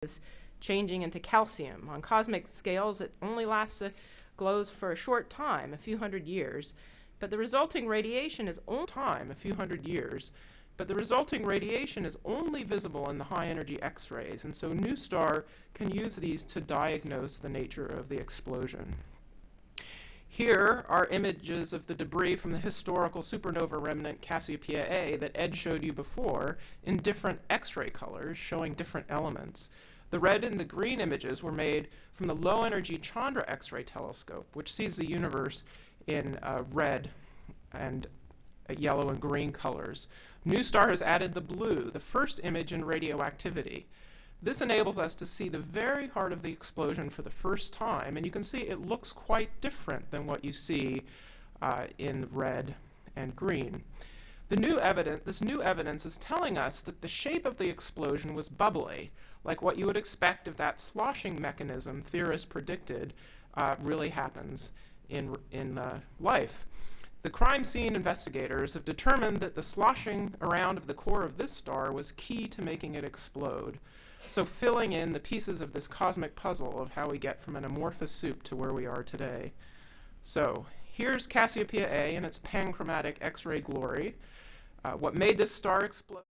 is changing into calcium. On cosmic scales, it only glows for a short time, a few hundred years, but the resulting radiation is only visible in the high-energy X-rays, and so NuSTAR can use these to diagnose the nature of the explosion. Here are images of the debris from the historical supernova remnant Cassiopeia A that Ed showed you before in different X-ray colors showing different elements. The red and the green images were made from the low-energy Chandra X-ray telescope, which sees the universe in red and yellow and green colors. NuSTAR has added the blue, the first image in radioactivity. This enables us to see the very heart of the explosion for the first time, and you can see it looks quite different than what you see in red and green. This new evidence is telling us that the shape of the explosion was bubbly, like what you would expect if that sloshing mechanism theorists predicted really happens in life. The crime scene investigators have determined that the sloshing around of the core of this star was key to making it explode, so filling in the pieces of this cosmic puzzle of how we get from an amorphous soup to where we are today. So here's Cassiopeia A in its panchromatic X-ray glory. What made this star explode?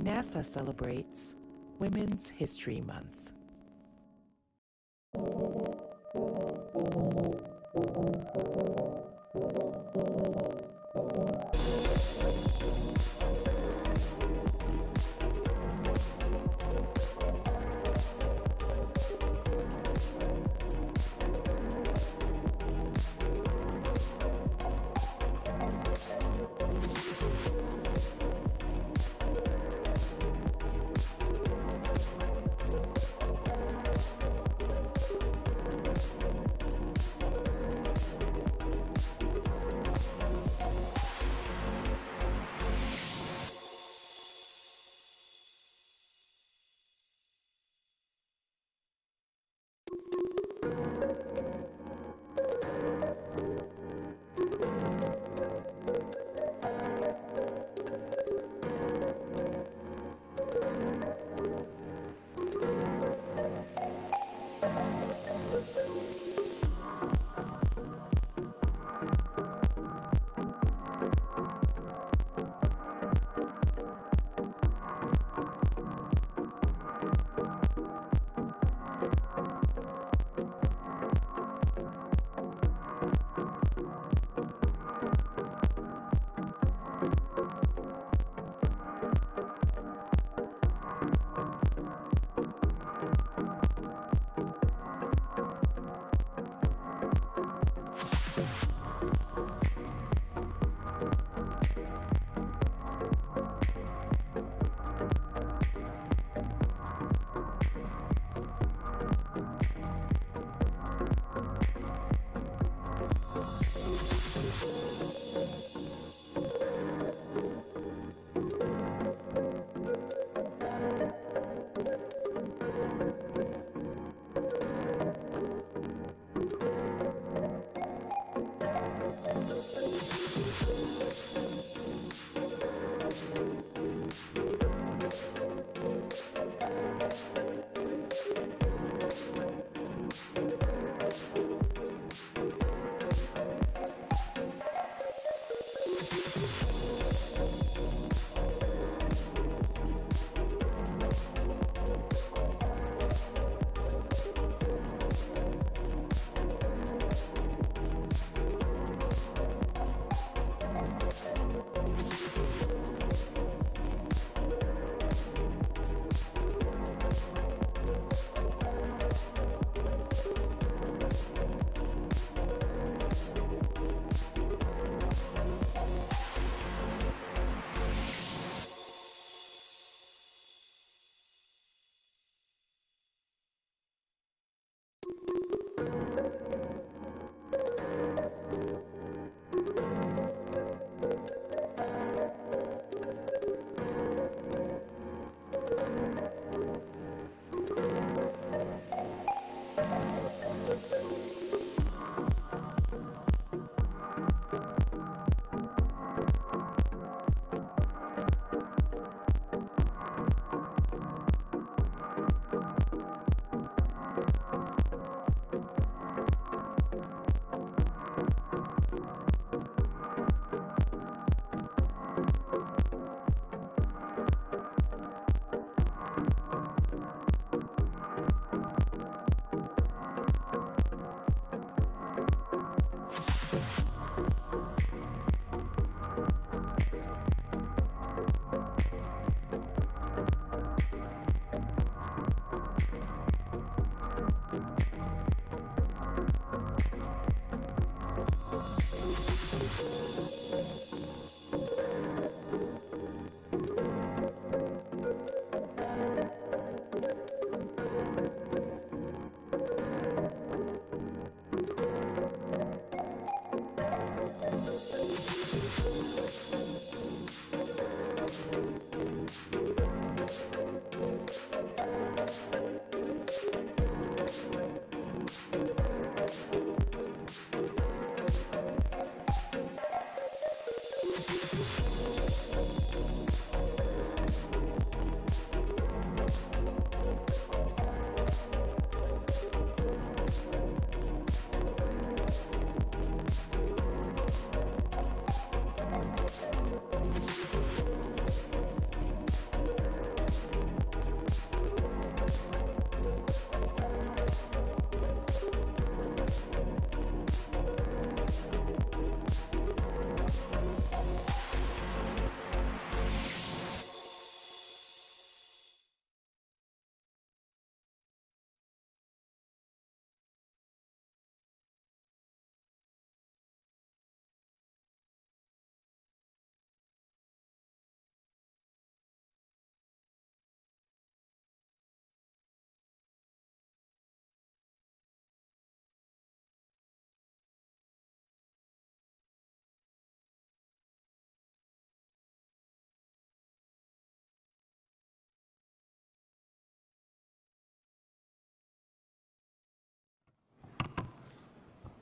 NASA celebrates Women's History Month.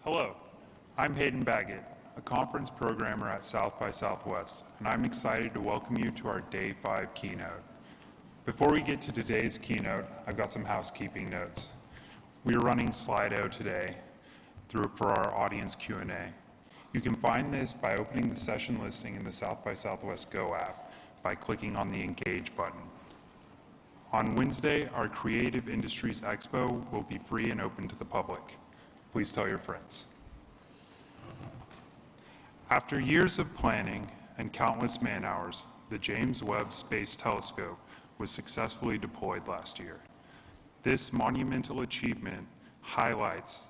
Hello, I'm Hayden Baggett, a conference programmer at South by Southwest, and I'm excited to welcome you to our Day 5 keynote. Before we get to today's keynote, I've got some housekeeping notes. We are running Slido today for our audience Q&A. You can find this by opening the session listing in the South by Southwest Go app by clicking on the Engage button. On Wednesday, our Creative Industries Expo will be free and open to the public. Please tell your friends. After years of planning and countless man-hours, the James Webb Space Telescope was successfully deployed last year. This monumental achievement highlights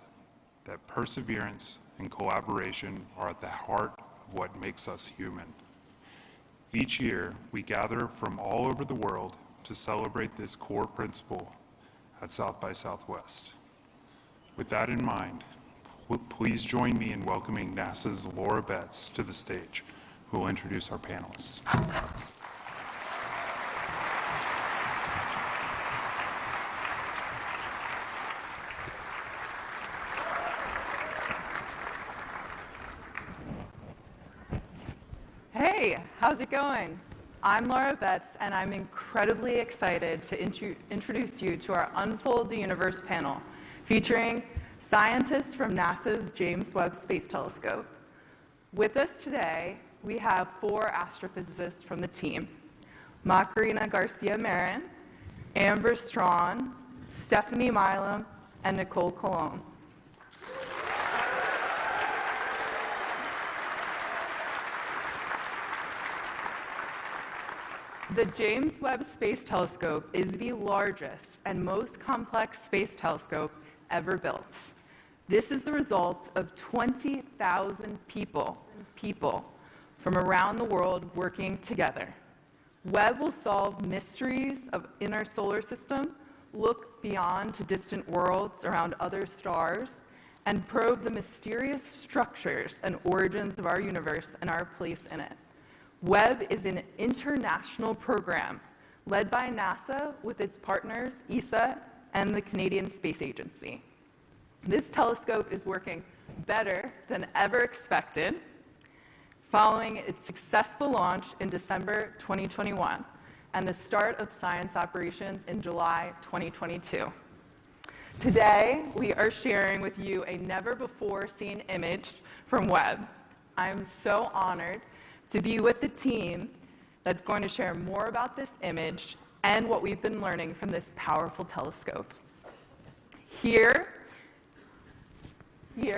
that perseverance and collaboration are at the heart of what makes us human. Each year, we gather from all over the world to celebrate this core principle at South by Southwest. With that in mind, please join me in welcoming NASA's Laura Betts to the stage, who will introduce our panelists. Hey, how's it going? I'm Laura Betts, and I'm incredibly excited to introduce you to our Unfold the Universe panel, featuring scientists from NASA's James Webb Space Telescope. With us today, we have 4 astrophysicists from the team: Macarena Garcia-Marin, Amber Strawn, Stephanie Milam, and Nicole Colon. The James Webb Space Telescope is the largest and most complex space telescope ever built. This is the result of 20,000 people from around the world working together. Webb will solve mysteries in our solar system, look beyond to distant worlds around other stars, and probe the mysterious structures and origins of our universe and our place in it. Webb is an international program led by NASA with its partners, ESA and the Canadian Space Agency. This telescope is working better than ever expected, following its successful launch in December 2021 and the start of science operations in July 2022. Today, we are sharing with you a never-before-seen image from Webb. I'm so honored to be with the team that's going to share more about this image and what we've been learning from this powerful telescope. Here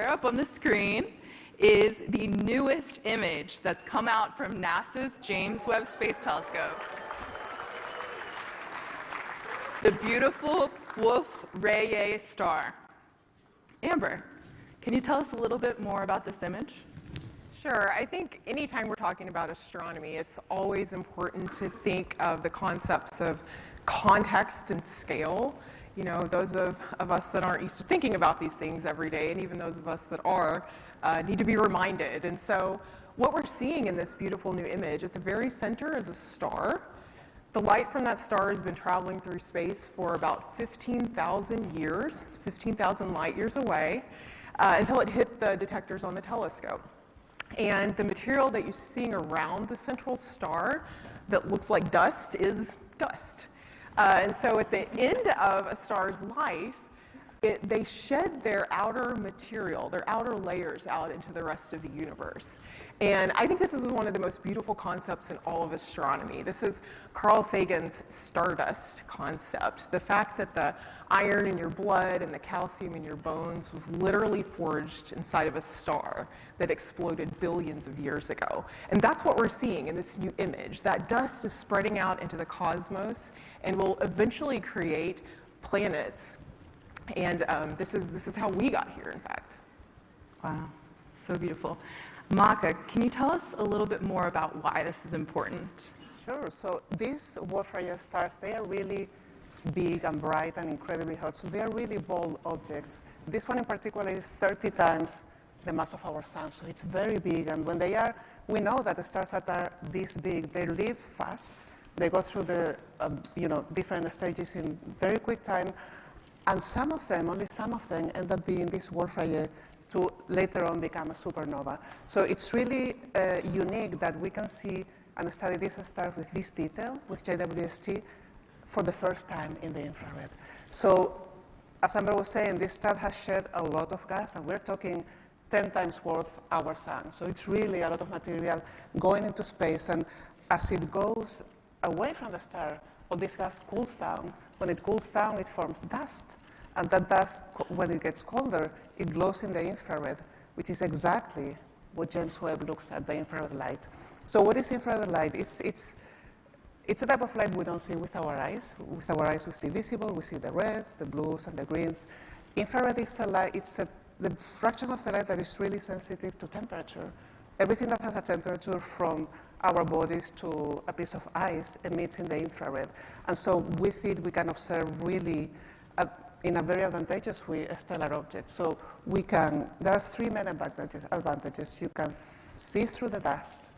up on the screen is the newest image that's come out from NASA's James Webb Space Telescope. The beautiful Wolf-Rayet star. Amber, can you tell us a little bit more about this image? Sure. I think anytime we're talking about astronomy, it's always important to think of the concepts of context and scale. You know, those of us that aren't used to thinking about these things every day, and even those of us that are, need to be reminded. And so what we're seeing in this beautiful new image, at the very center is a star. The light from that star has been traveling through space for about 15,000 years, it's 15,000 light years away, until it hit the detectors on the telescope. And the material that you're seeing around the central star that looks like dust is dust. And so at the end of a star's life, they shed their outer material, their outer layers out into the rest of the universe. And I think this is one of the most beautiful concepts in all of astronomy. This is Carl Sagan's stardust concept. The fact that the iron in your blood and the calcium in your bones was literally forged inside of a star that exploded billions of years ago. And that's what we're seeing in this new image. That dust is spreading out into the cosmos and will eventually create planets. And this is how we got here, in fact. Wow, so beautiful. Marca, can you tell us a little bit more about why this is important? Sure. So these Wolf-Rayet stars, they are really big and bright and incredibly hot. So they are really bold objects. This one in particular is 30 times the mass of our sun. So it's very big. And when they are, we know that the stars that are this big, they live fast. They go through the different stages in very quick time. And some of them, only some of them, end up being these Wolf-Rayet to later on become a supernova. So it's really unique that we can see and study this star with this detail, with JWST, for the first time in the infrared. So, as Amber was saying, this star has shed a lot of gas, and we're talking 10 times worth our sun. So it's really a lot of material going into space, and as it goes away from the star, all this gas cools down. When it cools down, it forms dust, and that dust, when it gets colder, it glows in the infrared, which is exactly what James Webb looks at, the infrared light. So what is infrared light? It's a type of light we don't see with our eyes. With our eyes, we see visible, we see the reds, the blues, and the greens. Infrared is a light, the fraction of the light that is really sensitive to temperature. Everything that has a temperature, from our bodies to a piece of ice, emits in the infrared. And so with it, we can observe really, in a very advantageous way, stellar objects. So there are three main advantages. You can see through the dust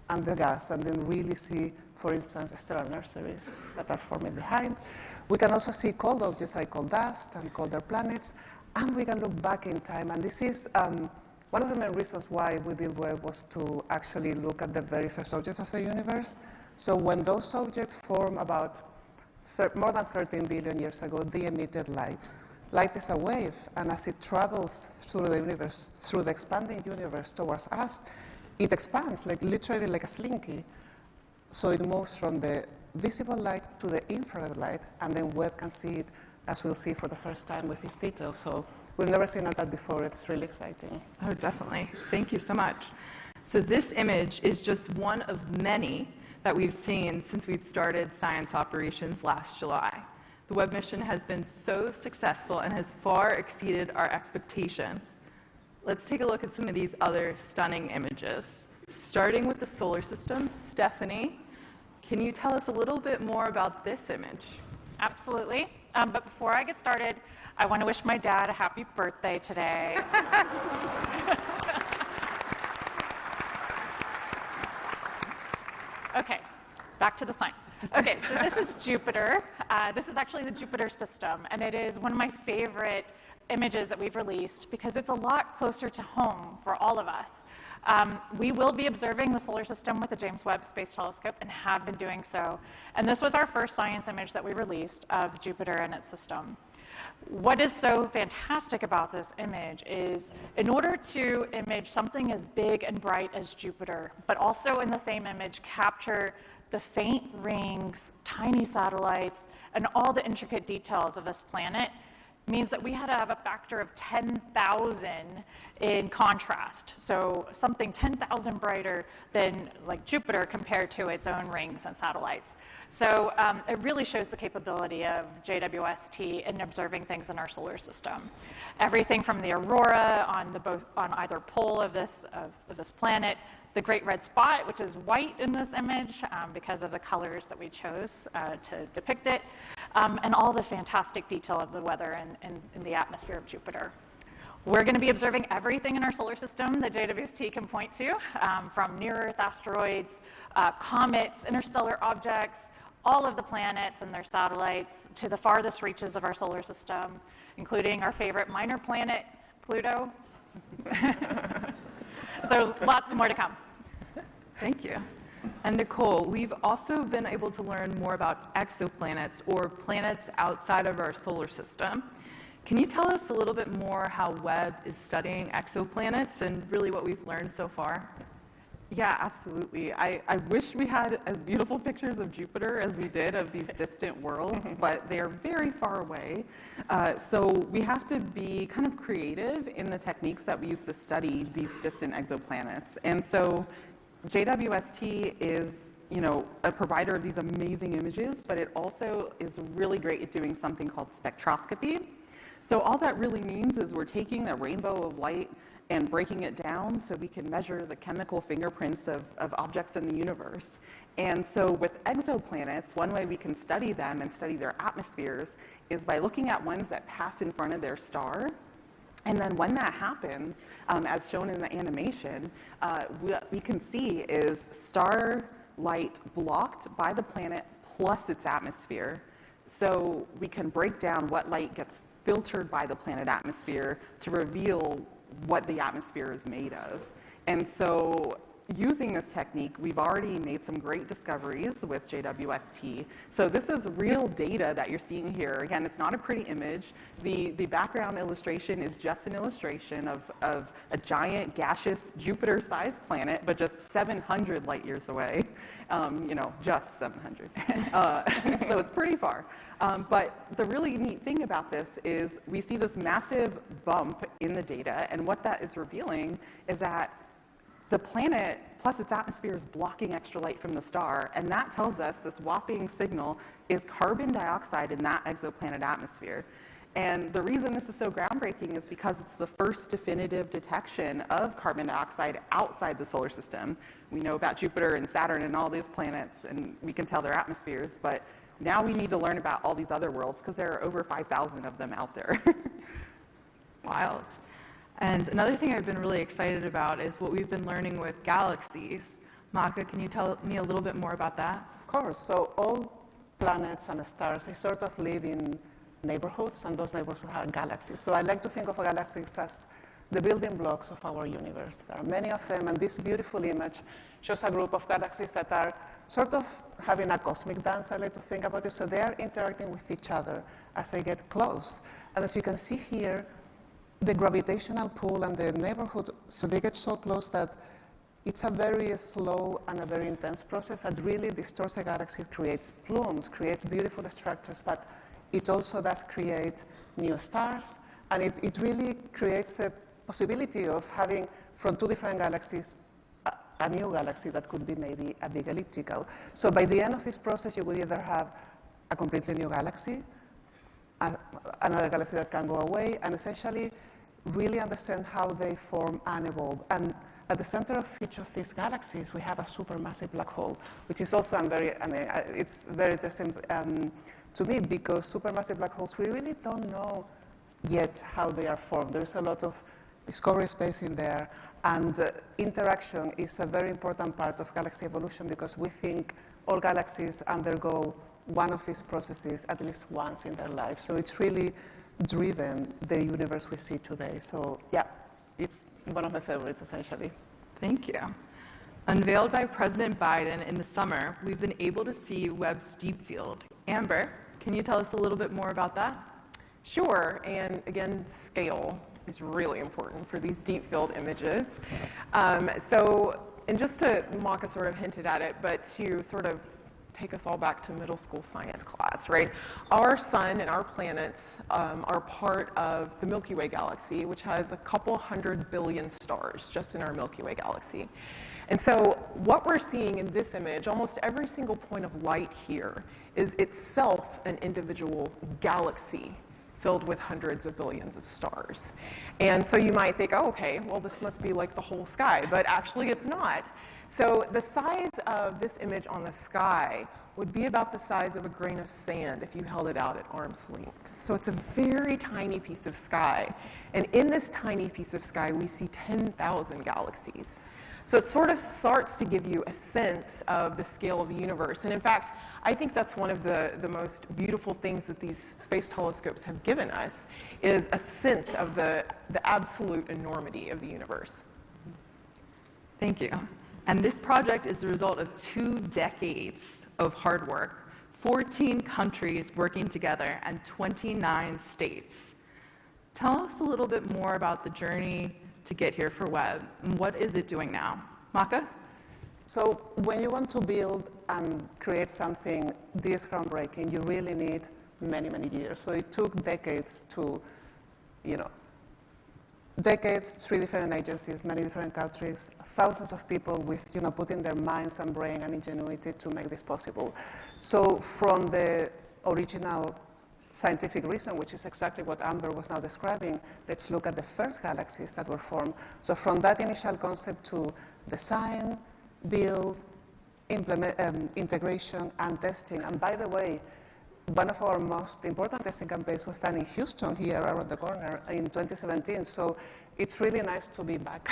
and the gas, and then really see, for instance, stellar nurseries that are forming behind. We can also see cold objects like cold dust and colder planets, and we can look back in time. And this is one of the main reasons why we built Webb, was to actually look at the very first objects of the universe. So when those objects form about more than 13 billion years ago, they emitted light. Light is a wave, and as it travels through the universe, through the expanding universe towards us, it expands, literally like a slinky. So it moves from the visible light to the infrared light, and then Webb can see it, as we'll see for the first time with these details. So we've never seen that before. It's really exciting. Oh, definitely. Thank you so much. So this image is just one of many that we've seen since we've started science operations last July. The Webb mission has been so successful and has far exceeded our expectations. Let's take a look at some of these other stunning images. Starting with the solar system, Stephanie, can you tell us a little bit more about this image? Absolutely. But before I get started, I want to wish my dad a happy birthday today. Okay, back to the science. Okay, so this is Jupiter. This is actually the Jupiter system, and it is one of my favorite images that we've released because it's a lot closer to home for all of us. We will be observing the solar system with the James Webb Space Telescope and have been doing so. And this was our first science image that we released of Jupiter and its system. What is so fantastic about this image is, in order to image something as big and bright as Jupiter, but also in the same image capture the faint rings, tiny satellites, and all the intricate details of this planet, means that we had to have a factor of 10,000 in contrast. So something 10,000 brighter than like Jupiter compared to its own rings and satellites. So it really shows the capability of JWST in observing things in our solar system. Everything from the aurora on either pole of this planet, the great red spot, which is white in this image because of the colors that we chose to depict it, and all the fantastic detail of the weather in the atmosphere of Jupiter. We're going to be observing everything in our solar system that JWST can point to, from near-Earth asteroids, comets, interstellar objects, all of the planets and their satellites, to the farthest reaches of our solar system, including our favorite minor planet, Pluto. So lots more to come. Thank you. And Nicole, we've also been able to learn more about exoplanets, or planets outside of our solar system. Can you tell us a little bit more how Webb is studying exoplanets and really what we've learned so far? Yeah, absolutely. I wish we had as beautiful pictures of Jupiter as we did of these distant worlds, but they're very far away. So we have to be kind of creative in the techniques that we use to study these distant exoplanets. And so JWST is, a provider of these amazing images, but it also is really great at doing something called spectroscopy. So all that really means is we're taking the rainbow of light and breaking it down so we can measure the chemical fingerprints of objects in the universe. And so with exoplanets, one way we can study them and study their atmospheres is by looking at ones that pass in front of their star. And then when that happens, as shown in the animation, what we can see is star light blocked by the planet plus its atmosphere. So we can break down what light gets filtered by the planet atmosphere to reveal what the atmosphere is made of. And so using this technique, we've already made some great discoveries with JWST. So this is real data that you're seeing here. Again, it's not a pretty image. The background illustration is just an illustration of a giant gaseous Jupiter-sized planet, but just 700 light years away. Just 700. So it's pretty far. But the really neat thing about this is we see this massive bump in the data, and what that is revealing is that the planet plus its atmosphere is blocking extra light from the star, and that tells us this whopping signal is carbon dioxide in that exoplanet atmosphere. And the reason this is so groundbreaking is because it's the first definitive detection of carbon dioxide outside the solar system. We know about Jupiter and Saturn and all these planets, and we can tell their atmospheres, but now we need to learn about all these other worlds because there are over 5,000 of them out there. Wild. And another thing I've been really excited about is what we've been learning with galaxies. Marca, can you tell me a little bit more about that? Of course. So all planets and stars, they sort of live in neighborhoods, and those neighborhoods are galaxies. So I like to think of galaxies as the building blocks of our universe. There are many of them, and this beautiful image shows a group of galaxies that are sort of having a cosmic dance, I like to think about it. So they are interacting with each other as they get close. And as you can see here, the gravitational pull and the neighborhood, so they get so close that it's a very slow and a very intense process that really distorts the galaxy, creates plumes, creates beautiful structures, but it also does create new stars, and it really creates the possibility of having from two different galaxies a new galaxy that could be maybe a big elliptical. So by the end of this process, you will either have a completely new galaxy, another galaxy that can go away, and essentially really understand how they form and evolve. And at the center of each of these galaxies, we have a supermassive black hole, which is also it's very interesting to me, because supermassive black holes, we really don't know yet how they are formed. There's a lot of discovery space in there, and interaction is a very important part of galaxy evolution, because we think all galaxies undergo one of these processes at least once in their life. So it's really driven the universe we see today. So yeah, it's one of my favorites, essentially. Thank you. Unveiled by President Biden in the summer, we've been able to see Webb's deep field. Amber, can you tell us a little bit more about that? Sure, and again, scale is really important for these deep field images. And just to, Marca sort of hinted at it, but to sort of take us all back to middle school science class, right? Our sun and our planets are part of the Milky Way galaxy, which has a couple 100 billion stars just in our Milky Way galaxy. And so what we're seeing in this image, almost every single point of light here is itself an individual galaxy filled with hundreds of billions of stars. And so you might think, oh, okay, well, this must be like the whole sky, but actually it's not. So the size of this image on the sky would be about the size of a grain of sand if you held it out at arm's length. So it's a very tiny piece of sky. And in this tiny piece of sky, we see 10,000 galaxies. So it sort of starts to give you a sense of the scale of the universe. And in fact, I think that's one of the most beautiful things that these space telescopes have given us, is a sense of the absolute enormity of the universe. Thank you. And this project is the result of 2 decades of hard work, 14 countries working together, and 29 states. Tell us a little bit more about the journey to get here for Webb, and what is it doing now? Marca? So when you want to build and create something this groundbreaking, you really need many, many years. So it took decades to, decades, 3 different agencies, many different countries, thousands of people with, putting their minds and brain and ingenuity to make this possible. So from the original scientific reason, which is exactly what Amber was now describing, let's look at the first galaxies that were formed. So from that initial concept to design, build, implement, integration, and testing. And by the way, one of our most important testing campaigns was done in Houston, here around the corner, in 2017. So it's really nice to be back.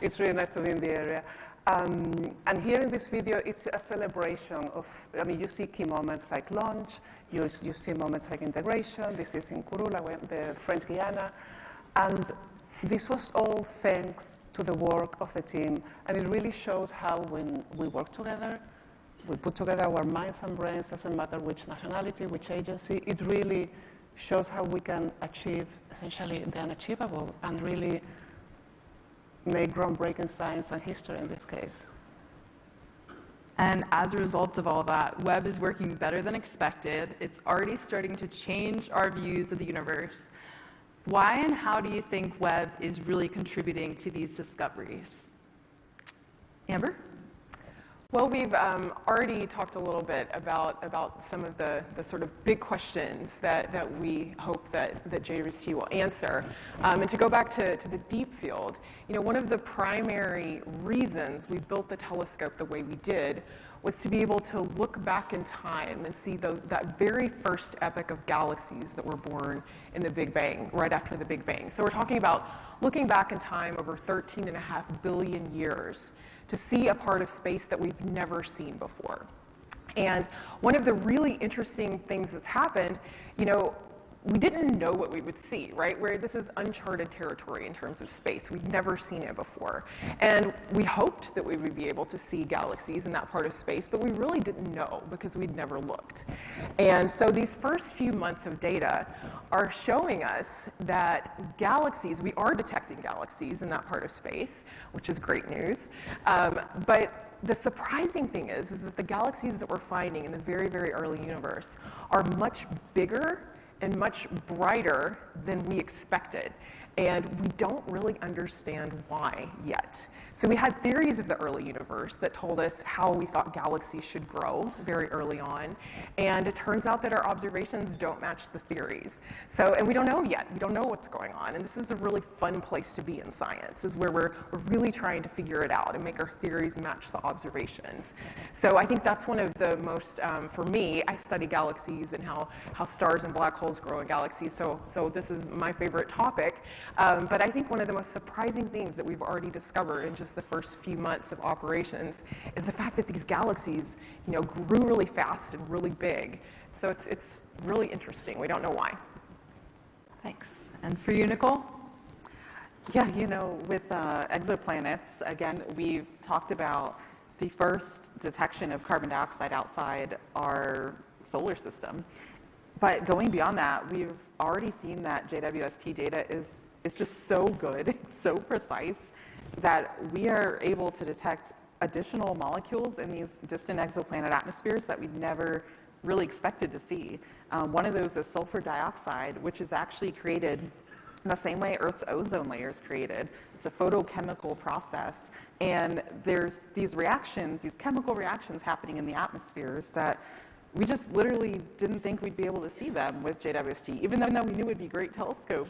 It's really nice to be in the area. And here in this video, it's a celebration of, you see key moments like launch, you see moments like integration. This is in Kurula, the French Guiana. And This was all thanks to the work of the team, and it really shows how when we work together, we put together our minds and brains, doesn't matter which nationality, which agency, it really shows how we can achieve essentially the unachievable and really make groundbreaking science and history in this case. And as a result of all that, Webb is working better than expected. It's already starting to change our views of the universe. Why and how do you think Webb is really contributing to these discoveries? Amber? Well, we've already talked a little bit about some of the sort of big questions that we hope that JWST will answer. And to go back to the deep field, one of the primary reasons we built the telescope the way we did was to be able to look back in time and see that very first epoch of galaxies that were born in the Big Bang, right after the Big Bang. So we're talking about looking back in time over 13.5 billion years to see a part of space that we've never seen before. And one of the really interesting things that's happened, we didn't know what we would see, right? Where this is uncharted territory in terms of space. We'd never seen it before. And we hoped that we would be able to see galaxies in that part of space, but we really didn't know because we'd never looked. And so these first few months of data are showing us that galaxies, we are detecting galaxies in that part of space, which is great news. But the surprising thing is that the galaxies that we're finding in the very, very early universe are much bigger and much brighter than we expected. And we don't really understand why yet. So we had theories of the early universe that told us how we thought galaxies should grow very early on. And it turns out that our observations don't match the theories. And we don't know yet. We don't know what's going on. And this is a really fun place to be in science, is where we're really trying to figure it out and make our theories match the observations. So I think that's one of the most, for me, I study galaxies and how stars and black holes grow in galaxies. So this is my favorite topic. But I think one of the most surprising things that we've already discovered in just the first few months of operations is the fact that these galaxies, grew really fast and really big. So it's really interesting. We don't know why. Thanks. And for you, Nicole? Yeah, with exoplanets, again, we've talked about the first detection of carbon dioxide outside our solar system. But going beyond that, we've already seen that JWST data is just so good, it's so precise, that we are able to detect additional molecules in these distant exoplanet atmospheres that we'd never really expected to see. One of those is sulfur dioxide, which is actually created in the same way Earth's ozone layer is created. It's a photochemical process, and there's these reactions, these chemical reactions happening in the atmospheres that we just literally didn't think we'd be able to see them with JWST. Even though we knew it'd be a great telescope,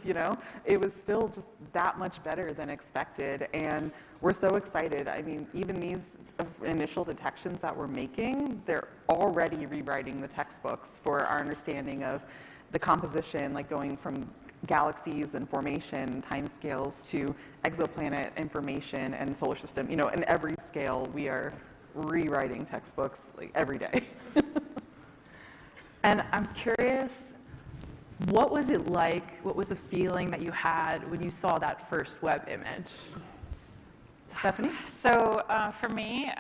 it was still just that much better than expected. And we're so excited. I mean, even these initial detections that we're making, they're already rewriting the textbooks for our understanding of the composition, like going from galaxies and formation timescales to exoplanet information and solar system. In every scale, we are rewriting textbooks like every day. And I'm curious, what was it like? What was the feeling that you had when you saw that first Webb image? Stephanie? So for me,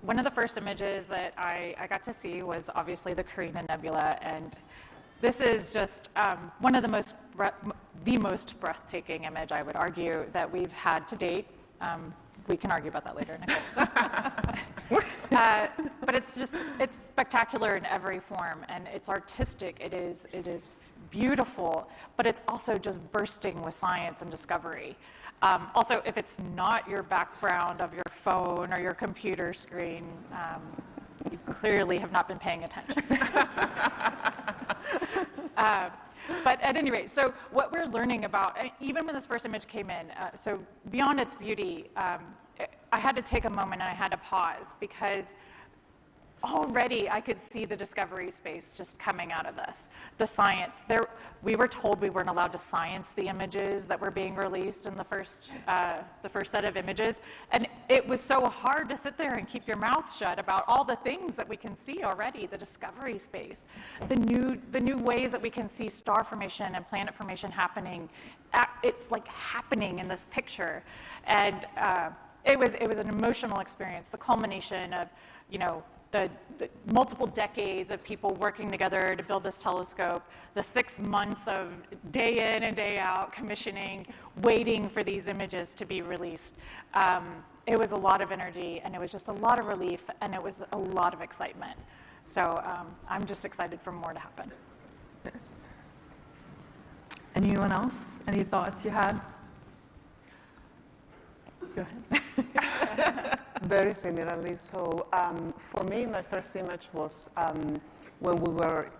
one of the first images that I got to see was obviously the Carina Nebula, and this is just one of the most breathtaking image, I would argue, that we've had to date. We can argue about that later, Nicole. But it's spectacular in every form, and it's artistic. It is beautiful, but it's also just bursting with science and discovery. Also, if it's not your background of your phone or your computer screen, you clearly have not been paying attention. But at any rate, so what we're learning about, even when this first image came in, so beyond its beauty, I had to take a moment and I had to pause, because already I could see the discovery space just coming out of this. The science, we were told we weren't allowed to science the images that were being released in the first set of images, and it was so hard to sit there and keep your mouth shut about all the things that we can see already, the discovery space, the new ways that we can see star formation and planet formation happening. It's like happening in this picture, and it was an emotional experience, the culmination of, the multiple decades of people working together to build this telescope, the 6 months of day in and day out commissioning, waiting for these images to be released. It was a lot of energy, and it was just a lot of relief, and it was a lot of excitement. So I'm just excited for more to happen. Anyone else? Any thoughts you had? Go ahead. Very similarly. So for me, my first image was when we were,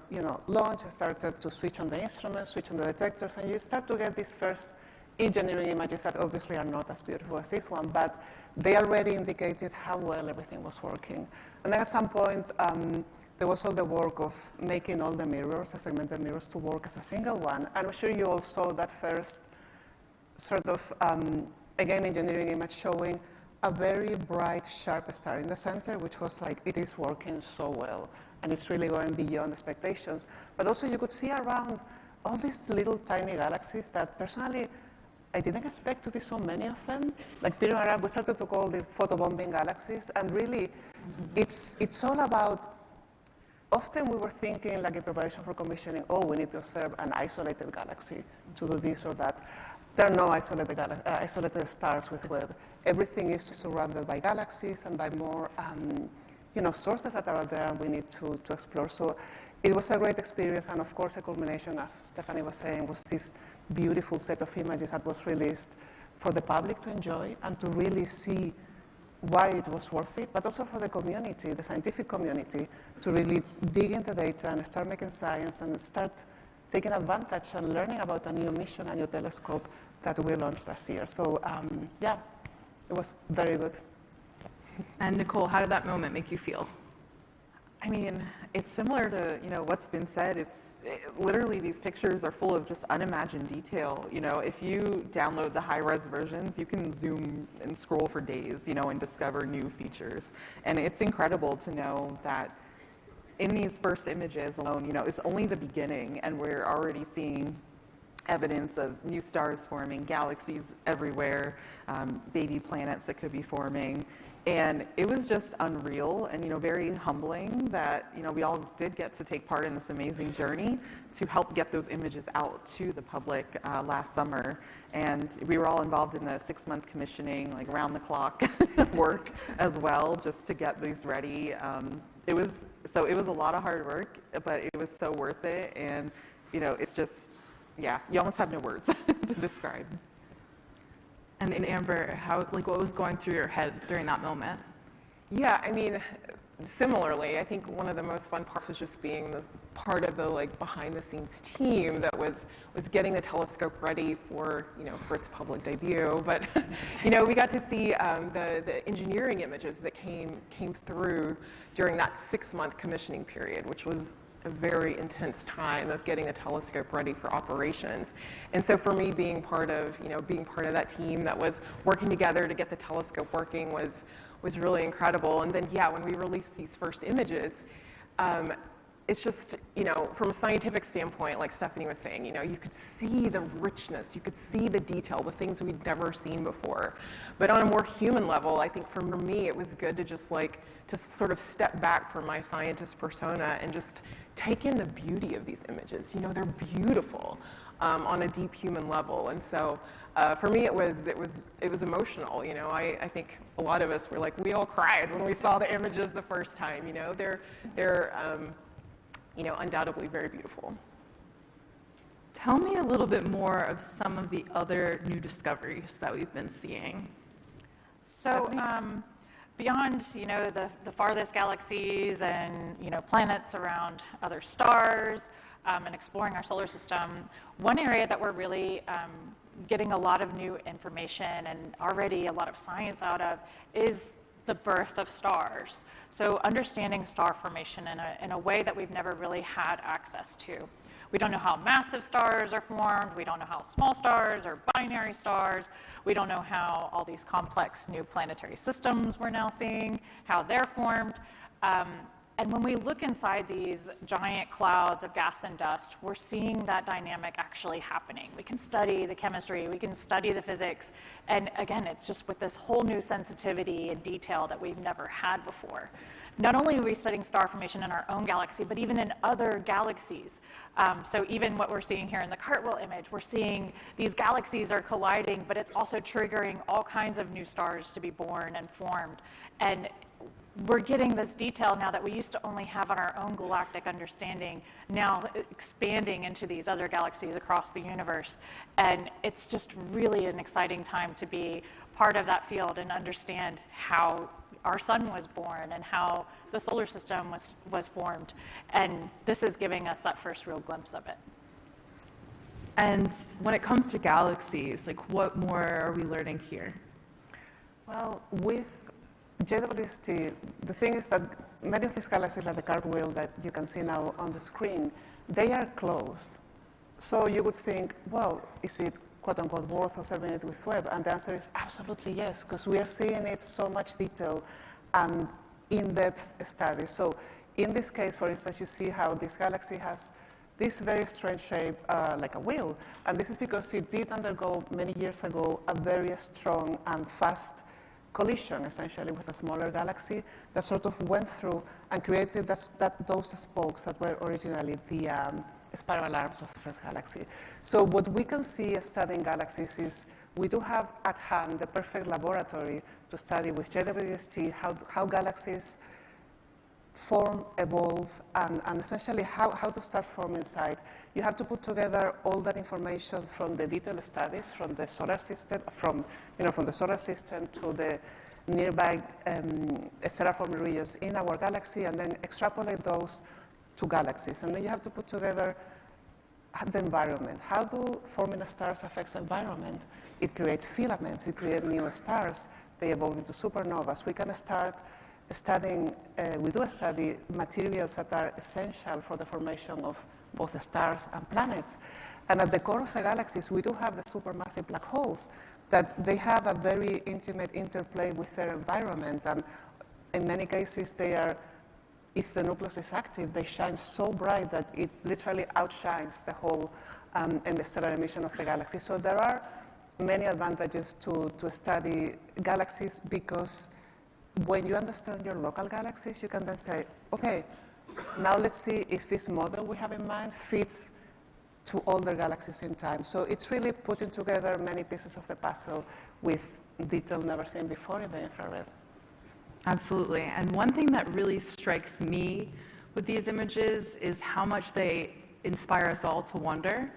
launched, I started to switch on the instruments, switch on the detectors, and you start to get these first engineering images that obviously are not as beautiful as this one, but they already indicated how well everything was working. And then at some point, there was all the work of making all the mirrors, the segmented mirrors, to work as a single one. And I'm sure you all saw that first sort of, again, engineering image showing a very bright, sharp star in the center, which was like, it is working so well, and it's really going beyond expectations. But also you could see around all these little tiny galaxies that personally, I didn't expect to be so many of them. Like Peter and I, we started to call these photobombing galaxies, and really, it's all about, often we were thinking, like in preparation for commissioning, oh, we need to observe an isolated galaxy to do this or that. There are no isolated stars with Webb. Everything is surrounded by galaxies and by more sources that are out there we need to explore. So it was a great experience, and of course, a culmination, as Stephanie was saying, was this beautiful set of images that was released for the public to enjoy and to really see why it was worth it, but also for the community, the scientific community, to really dig into data and start making science and start taking advantage and learning about a new mission, a new telescope that we launched last year. So yeah, it was very good. And Nicole, how did that moment make you feel? I mean, it's similar to what's been said. Literally these pictures are full of just unimagined detail. If you download the high-res versions, you can zoom and scroll for days, and discover new features. And it's incredible to know that in these first images alone, it's only the beginning, and we're already seeing evidence of new stars forming, galaxies everywhere, baby planets that could be forming. And it was just unreal and, very humbling that, we all did get to take part in this amazing journey to help get those images out to the public last summer. And we were all involved in the 6-month commissioning, like round the clock work as well, just to get these ready. It was a lot of hard work, but it was so worth it. And, it's just, yeah, you almost have no words to describe. And in Amber, what was going through your head during that moment? Yeah, I mean, similarly, I think one of the most fun parts was just being the part of the behind-the-scenes team that was getting the telescope ready for for its public debut. But we got to see the engineering images that came through during that 6-month commissioning period, which was a very intense time of getting the telescope ready for operations. And so for me, being part of that team that was working together to get the telescope working was really incredible. And then, yeah, when we released these first images, it's just, from a scientific standpoint, like Stephanie was saying, you could see the richness, you could see the detail, the things we'd never seen before. But on a more human level, I think for me, it was good to just to sort of step back from my scientist persona and just take in the beauty of these images. They're beautiful on a deep human level. And so for me, it was emotional. I think a lot of us were like, we all cried when we saw the images the first time. They're undoubtedly very beautiful. Tell me a little bit more of some of the other new discoveries that we've been seeing. So beyond, the farthest galaxies and, planets around other stars and exploring our solar system, one area that we're really getting a lot of new information and already a lot of science out of is the birth of stars. So understanding star formation in a way that we've never really had access to. We don't know how massive stars are formed. We don't know how small stars or binary stars. We don't know how all these complex new planetary systems we're now seeing, how they're formed. And when we look inside these giant clouds of gas and dust, we're seeing that dynamic actually happening. We can study the chemistry, we can study the physics, and again, it's just with this whole new sensitivity and detail that we've never had before. Not only are we studying star formation in our own galaxy, but even in other galaxies. So even what we're seeing here in the cartwheel image, we're seeing these galaxies are colliding, but it's also triggering all kinds of new stars to be born and formed. And we're getting this detail now that we used to only have on our own galactic understanding, now expanding into these other galaxies across the universe. And it's just really an exciting time to be part of that field and understand how our sun was born and how the solar system was formed. And this is giving us that first real glimpse of it. And when it comes to galaxies, like what more are we learning here? Well, with JWST, the thing is that many of these galaxies, like the cartwheel that you can see now on the screen, they are close. So you would think, well, is it quote-unquote worth observing it with Webb? And the answer is absolutely yes, because we are seeing it so much detail and in-depth studies. So in this case, for instance, you see how this galaxy has this very strange shape, like a wheel. And this is because it did undergo, many years ago, a very strong and fast collision, essentially, with a smaller galaxy that sort of went through and created those spokes that were originally the spiral arms of the first galaxy. So what we can see studying galaxies is we do have at hand the perfect laboratory to study with JWST how galaxies form, evolve, and essentially how to start forming inside. You have to put together all that information from the detailed studies from the solar system, from the solar system to the nearby stellar forming regions in our galaxy, and then extrapolate those to galaxies. And then you have to put together the environment. How do forming stars affect the environment? It creates filaments, it creates new stars, they evolve into supernovas. We can start studying, we do study materials that are essential for the formation of both stars and planets. And at the core of the galaxies, we do have the supermassive black holes that they have a very intimate interplay with their environment. And in many cases, they are, if the nucleus is active, they shine so bright that it literally outshines the whole stellar emission of the galaxy. So there are many advantages to study galaxies, because when you understand your local galaxies, you can then say, okay, now let's see if this model we have in mind fits to all the galaxies in time. So it's really putting together many pieces of the puzzle with detail never seen before in the infrared. Absolutely. And one thing that really strikes me with these images is how much they inspire us all to wonder.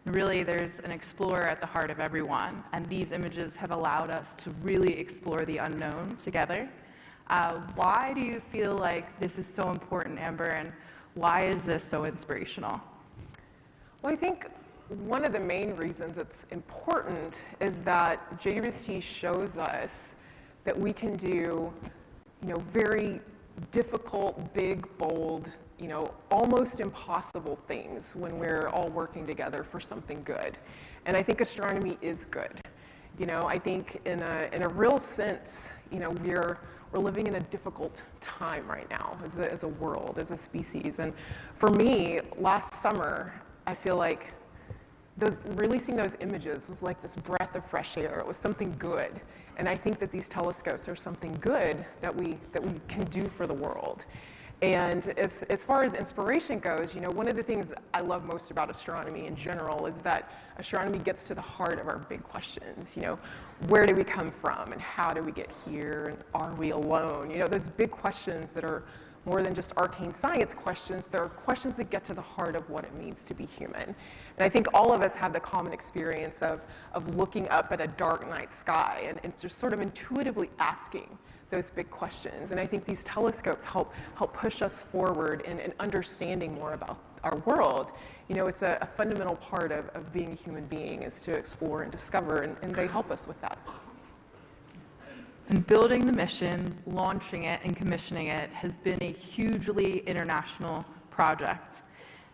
Really, there's an explorer at the heart of everyone, and these images have allowed us to really explore the unknown together. Why do you feel like this is so important, Amber, and why is this so inspirational? Well, I think one of the main reasons it's important is that JWST shows us that we can do, very difficult, big, bold, almost impossible things when we're all working together for something good. And I think astronomy is good. I think in a real sense, we're living in a difficult time right now as a world, as a species. And for me, last summer, I feel like releasing those images was like this breath of fresh air. It was something good. And I think that these telescopes are something good that we can do for the world. And as far as inspiration goes, one of the things I love most about astronomy in general is that astronomy gets to the heart of our big questions. Where do we come from, and how do we get here, and are we alone? Those big questions that are more than just arcane science questions. They're questions that get to the heart of what it means to be human. And I think all of us have the common experience of looking up at a dark night sky and just sort of intuitively asking those big questions. And I think these telescopes help push us forward in understanding more about our world. It's a fundamental part of being a human being is to explore and discover, and they help us with that. And building the mission, launching it, and commissioning it has been a hugely international project.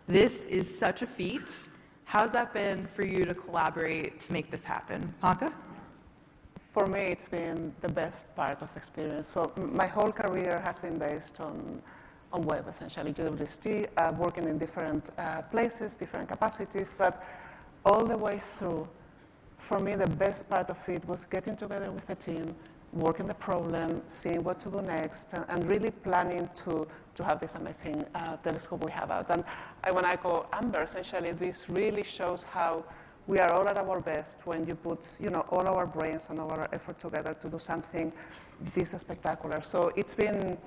This is such a feat. How's that been for you to collaborate to make this happen? Marca? For me, it's been the best part of the experience. So my whole career has been based on web, essentially, GWST, working in different places, different capacities, but all the way through, for me, the best part of it was getting together with a team, working the problem, seeing what to do next, and really planning to have this amazing telescope we have out. And I want to echo Amber, essentially, this really shows how we are all at our best when you put, all our brains and all our effort together to do something this spectacular. So it's been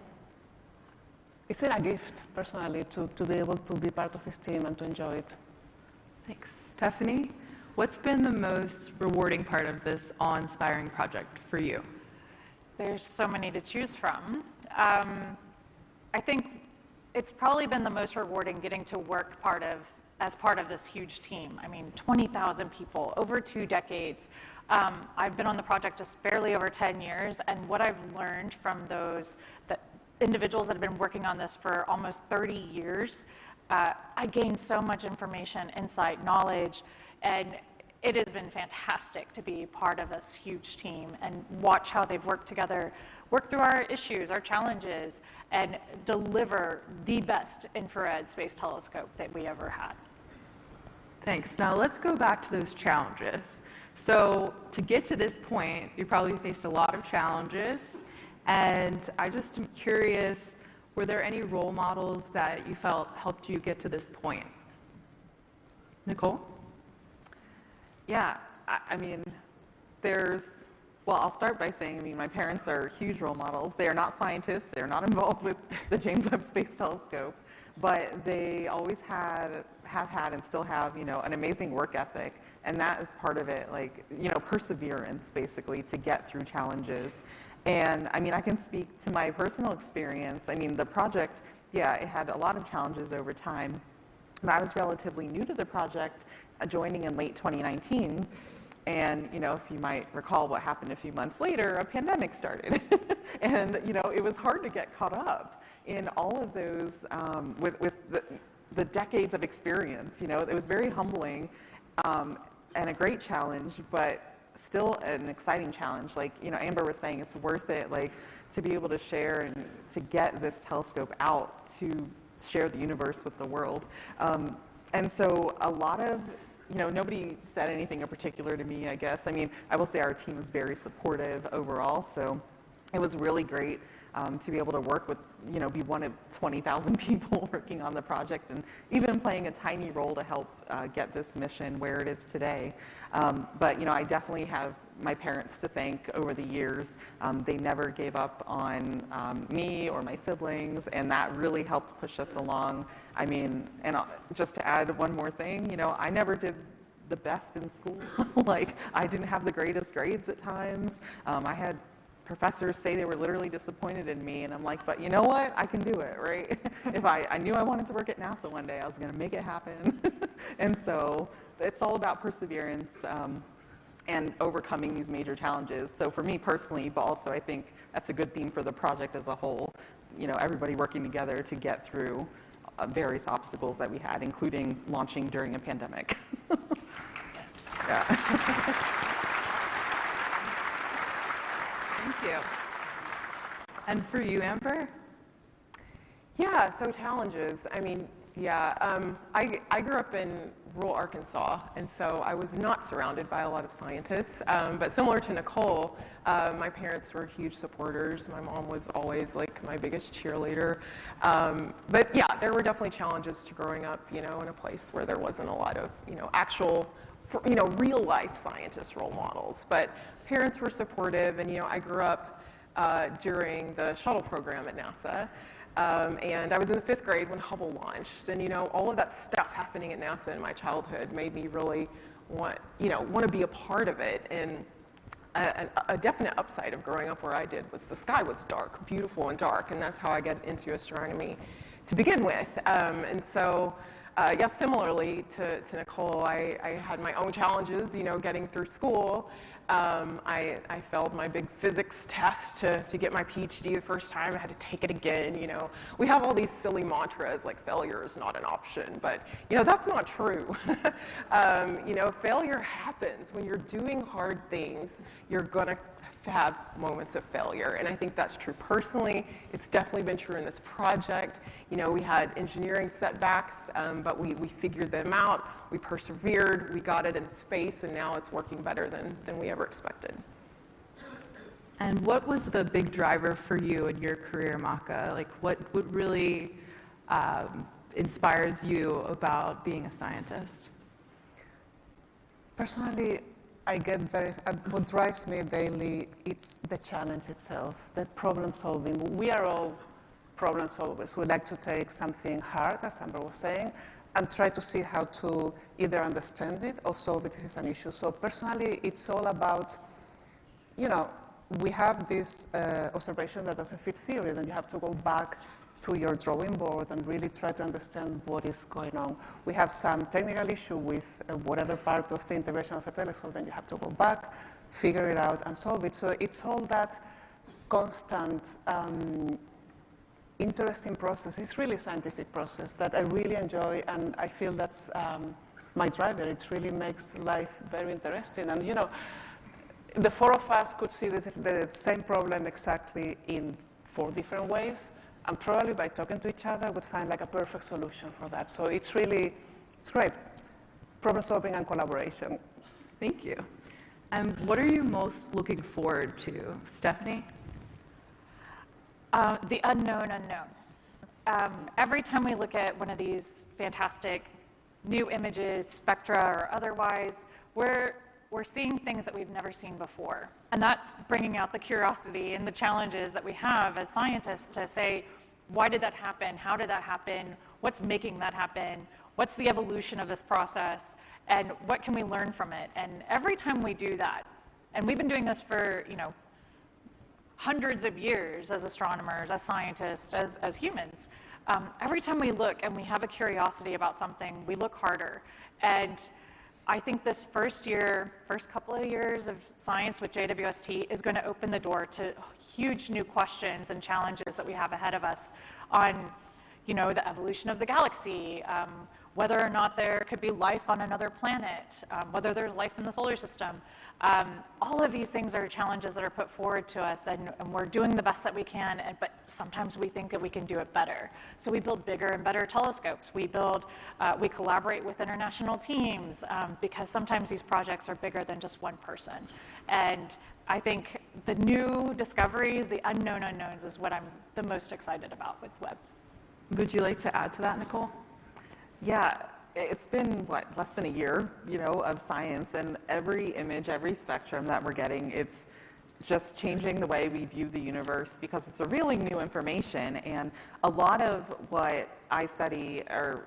a gift, personally, to be able to be part of this team and to enjoy it. Thanks. Stephanie, what's been the most rewarding part of this awe-inspiring project for you? There's so many to choose from. I think it's probably been the most rewarding getting to work as part of this huge team. I mean, 20,000 people, over 2 decades. I've been on the project just barely over 10 years, and what I've learned from those individuals that have been working on this for almost 30 years, I gained so much information, insight, knowledge, and it has been fantastic to be part of this huge team and watch how they've worked together, work through our issues, our challenges, and deliver the best infrared space telescope that we ever had. Thanks. Now let's go back to those challenges. So to get to this point, you probably faced a lot of challenges, and I just am curious, were there any role models that you felt helped you get to this point? Nicole? Yeah, I mean, well, I'll start by saying, my parents are huge role models. They are not scientists. They're not involved with the James Webb Space Telescope, but they always have had and still have, an amazing work ethic, and that is part of it, perseverance, basically, to get through challenges. And, I can speak to my personal experience. The project, it had a lot of challenges over time, but I was relatively new to the project, joining in late 2019. And, if you might recall what happened a few months later, a pandemic started. And, it was hard to get caught up in all of those, with the decades of experience. It was very humbling and a great challenge, but still an exciting challenge. Amber was saying, it's worth it, to be able to share and to get this telescope out to share the universe with the world. And so a lot of, nobody said anything in particular to me, I guess. I will say our team was very supportive overall, so it was really great to be able to work with, be one of 20,000 people working on the project and even playing a tiny role to help get this mission where it is today. But, I definitely have my parents to thank over the years. They never gave up on me or my siblings, and that really helped push us along. And just to add one more thing, I never did the best in school. I didn't have the greatest grades at times. I had professors say they were literally disappointed in me, and I'm like, but you know what? I can do it, right? If I knew I wanted to work at NASA one day, I was going to make it happen. And so it's all about perseverance and overcoming these major challenges. So for me personally, but also I think that's a good theme for the project as a whole, everybody working together to get through various obstacles that we had, including launching during a pandemic. Yeah. Thank you. And for you, Amber? Yeah, so challenges. I grew up in rural Arkansas, and so I was not surrounded by a lot of scientists. But similar to Nicole, my parents were huge supporters. My mom was always my biggest cheerleader. But yeah, there were definitely challenges to growing up, in a place where there wasn't a lot of, actual, real life scientist role models. But parents were supportive, and I grew up during the shuttle program at NASA. And I was in the 5th grade when Hubble launched, and all of that stuff happening at NASA in my childhood made me really want to be a part of it. And a definite upside of growing up where I did was the sky was dark, beautiful and dark, and that's how I got into astronomy to begin with. And so, similarly to Nicole, I had my own challenges, getting through school. I failed my big physics test to get my PhD the first time. I had to take it again, you know. We have all these silly mantras like failure is not an option, but, you know, that's not true. You know, failure happens. When you're doing hard things, you're going to have moments of failure, and I think that's true personally. It's definitely been true in this project. You know, we had engineering setbacks, but we figured them out, we persevered, we got it in space, and now it's working better than we ever expected. And what was the big driver for you in your career, Marca? Like, what really inspires you about being a scientist? Personally, what drives me daily, it's the challenge itself, the problem solving. We are all problem solvers. We like to take something hard, as Amber was saying, and try to see how to either understand it or solve it if it's an issue. So personally, it's all about, you know, we have this observation that doesn't fit theory, then you have to go back to your drawing board and really try to understand what is going on. We have some technical issue with whatever part of the integration of the telescope, then you have to go back, figure it out, and solve it. So it's all that constant, interesting process. It's really a scientific process that I really enjoy, and I feel that's my driver. It really makes life very interesting. And, you know, the four of us could see the same problem exactly in 4 different ways. And probably by talking to each other, would find like a perfect solution for that. So it's great. Problem solving and collaboration. Thank you. And what are you most looking forward to, Stephanie? The unknown. Every time we look at one of these fantastic new images, spectra or otherwise, we're seeing things that we've never seen before. And that's bringing out the curiosity and the challenges that we have as scientists to say, why did that happen? How did that happen? What's making that happen? What's the evolution of this process? And what can we learn from it? And every time we do that, and we've been doing this for, you know, hundreds of years as astronomers, as scientists, as humans, every time we look and we have a curiosity about something, we look harder. And I think this first couple of years of science with JWST is going to open the door to huge new questions and challenges that we have ahead of us on, you know, the evolution of the galaxy, whether or not there could be life on another planet, whether there's life in the solar system. All of these things are challenges that are put forward to us, and we're doing the best that we can, but sometimes we think that we can do it better. So we build bigger and better telescopes. We collaborate with international teams, because sometimes these projects are bigger than just one person. And I think the new discoveries, the unknown unknowns, is what I'm the most excited about with Webb. Would you like to add to that, Nicole? Yeah, it's been, less than a year, you know, of science, and every image, every spectrum that we're getting, it's just changing the way we view the universe because it's revealing new information. And a lot of what I study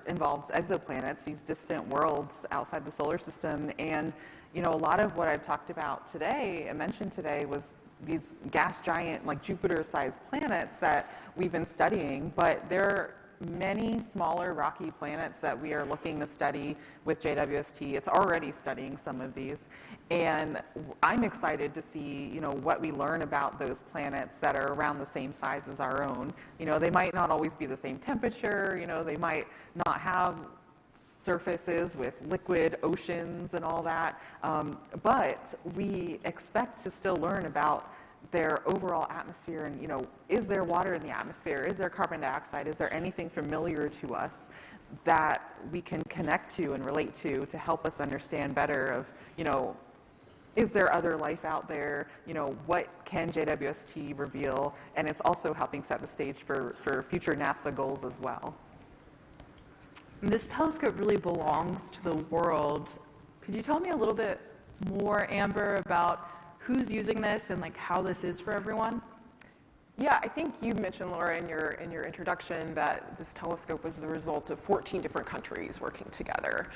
involves exoplanets, these distant worlds outside the solar system. And, you know, a lot of what I've talked about today and mentioned today was these gas giant, like Jupiter-sized planets that we've been studying, but they're many smaller rocky planets that we are looking to study with JWST. It's already studying some of these, and I'm excited to see, you know, what we learn about those planets that are around the same size as our own. You know, they might not always be the same temperature, you know, they might not have surfaces with liquid oceans and all that, but we expect to still learn about their overall atmosphere and, you know, is there water in the atmosphere? Is there carbon dioxide? Is there anything familiar to us that we can connect to and relate to help us understand better of, you know, is there other life out there? You know, what can JWST reveal? And it's also helping set the stage for future NASA goals as well. This telescope really belongs to the world. Could you tell me a little bit more, Amber, about who's using this and like how this is for everyone? Yeah, I think you mentioned, Laura, in your introduction that this telescope was the result of 14 different countries working together.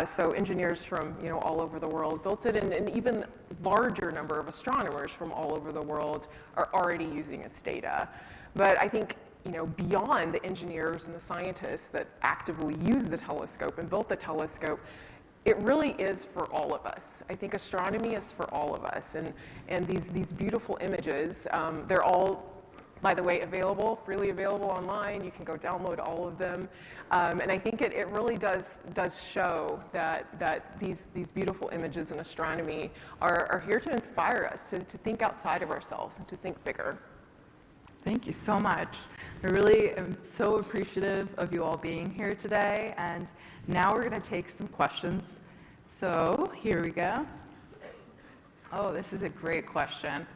So engineers from, you know, all over the world built it, and an even larger number of astronomers from all over the world are already using its data. But I think, you know, beyond the engineers and the scientists that actively use the telescope and built the telescope, it really is for all of us. I think astronomy is for all of us. And these beautiful images, they're all, by the way, freely available online. You can go download all of them. And I think it really does show that these beautiful images in astronomy are here to inspire us to think outside of ourselves and to think bigger. Thank you so much. I really am so appreciative of you all being here today. And now we're going to take some questions. So here we go. Oh, this is a great question.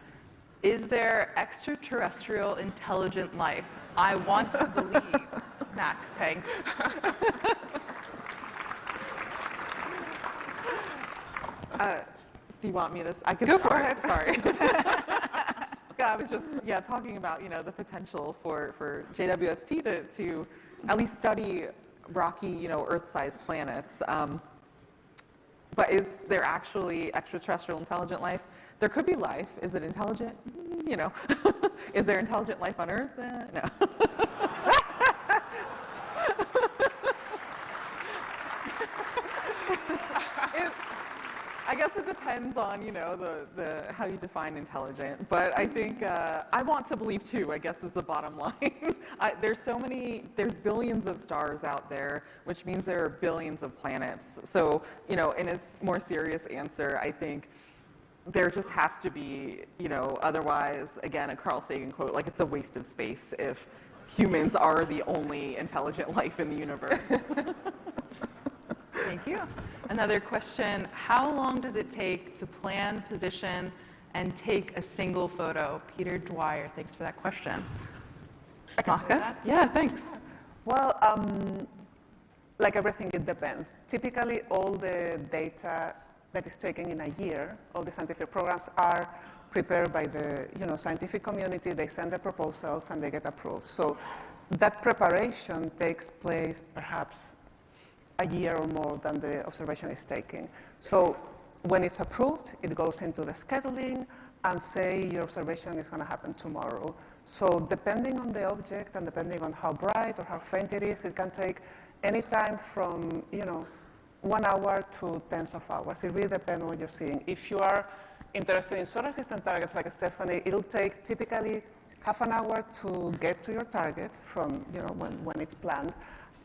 Is there extraterrestrial intelligent life? I want to believe. Max Peng. Do you want me to? I can Go for it. it. Sorry. Yeah, I was just talking about the potential for JWST to at least study rocky Earth-sized planets. But is there actually extraterrestrial intelligent life? There could be life. Is it intelligent? Is there intelligent life on Earth? No. I guess it depends on the how you define intelligent. But I think I want to believe too, I guess, is the bottom line. There's billions of stars out there, which means there are billions of planets. So in a more serious answer, I think there just has to be, otherwise, again, a Carl Sagan quote, like it's a waste of space if humans are the only intelligent life in the universe. Thank you. Another question, how long does it take to plan, position, and take a single photo? Peter Dwyer, thanks for that question. Marca? Yeah, thanks. Well, like everything, it depends. Typically, all the data that is taken in a year, all the scientific programs are prepared by the scientific community. They send the proposals and they get approved. So that preparation takes place perhaps a year or more than the observation is taking. So when it's approved, it goes into the scheduling and say your observation is going to happen tomorrow. So depending on the object and depending on how bright or how faint it is, it can take any time from 1 hour to tens of hours. It really depends on what you're seeing. If you are interested in solar system targets like Stephanie, it'll take typically half an hour to get to your target from when it's planned,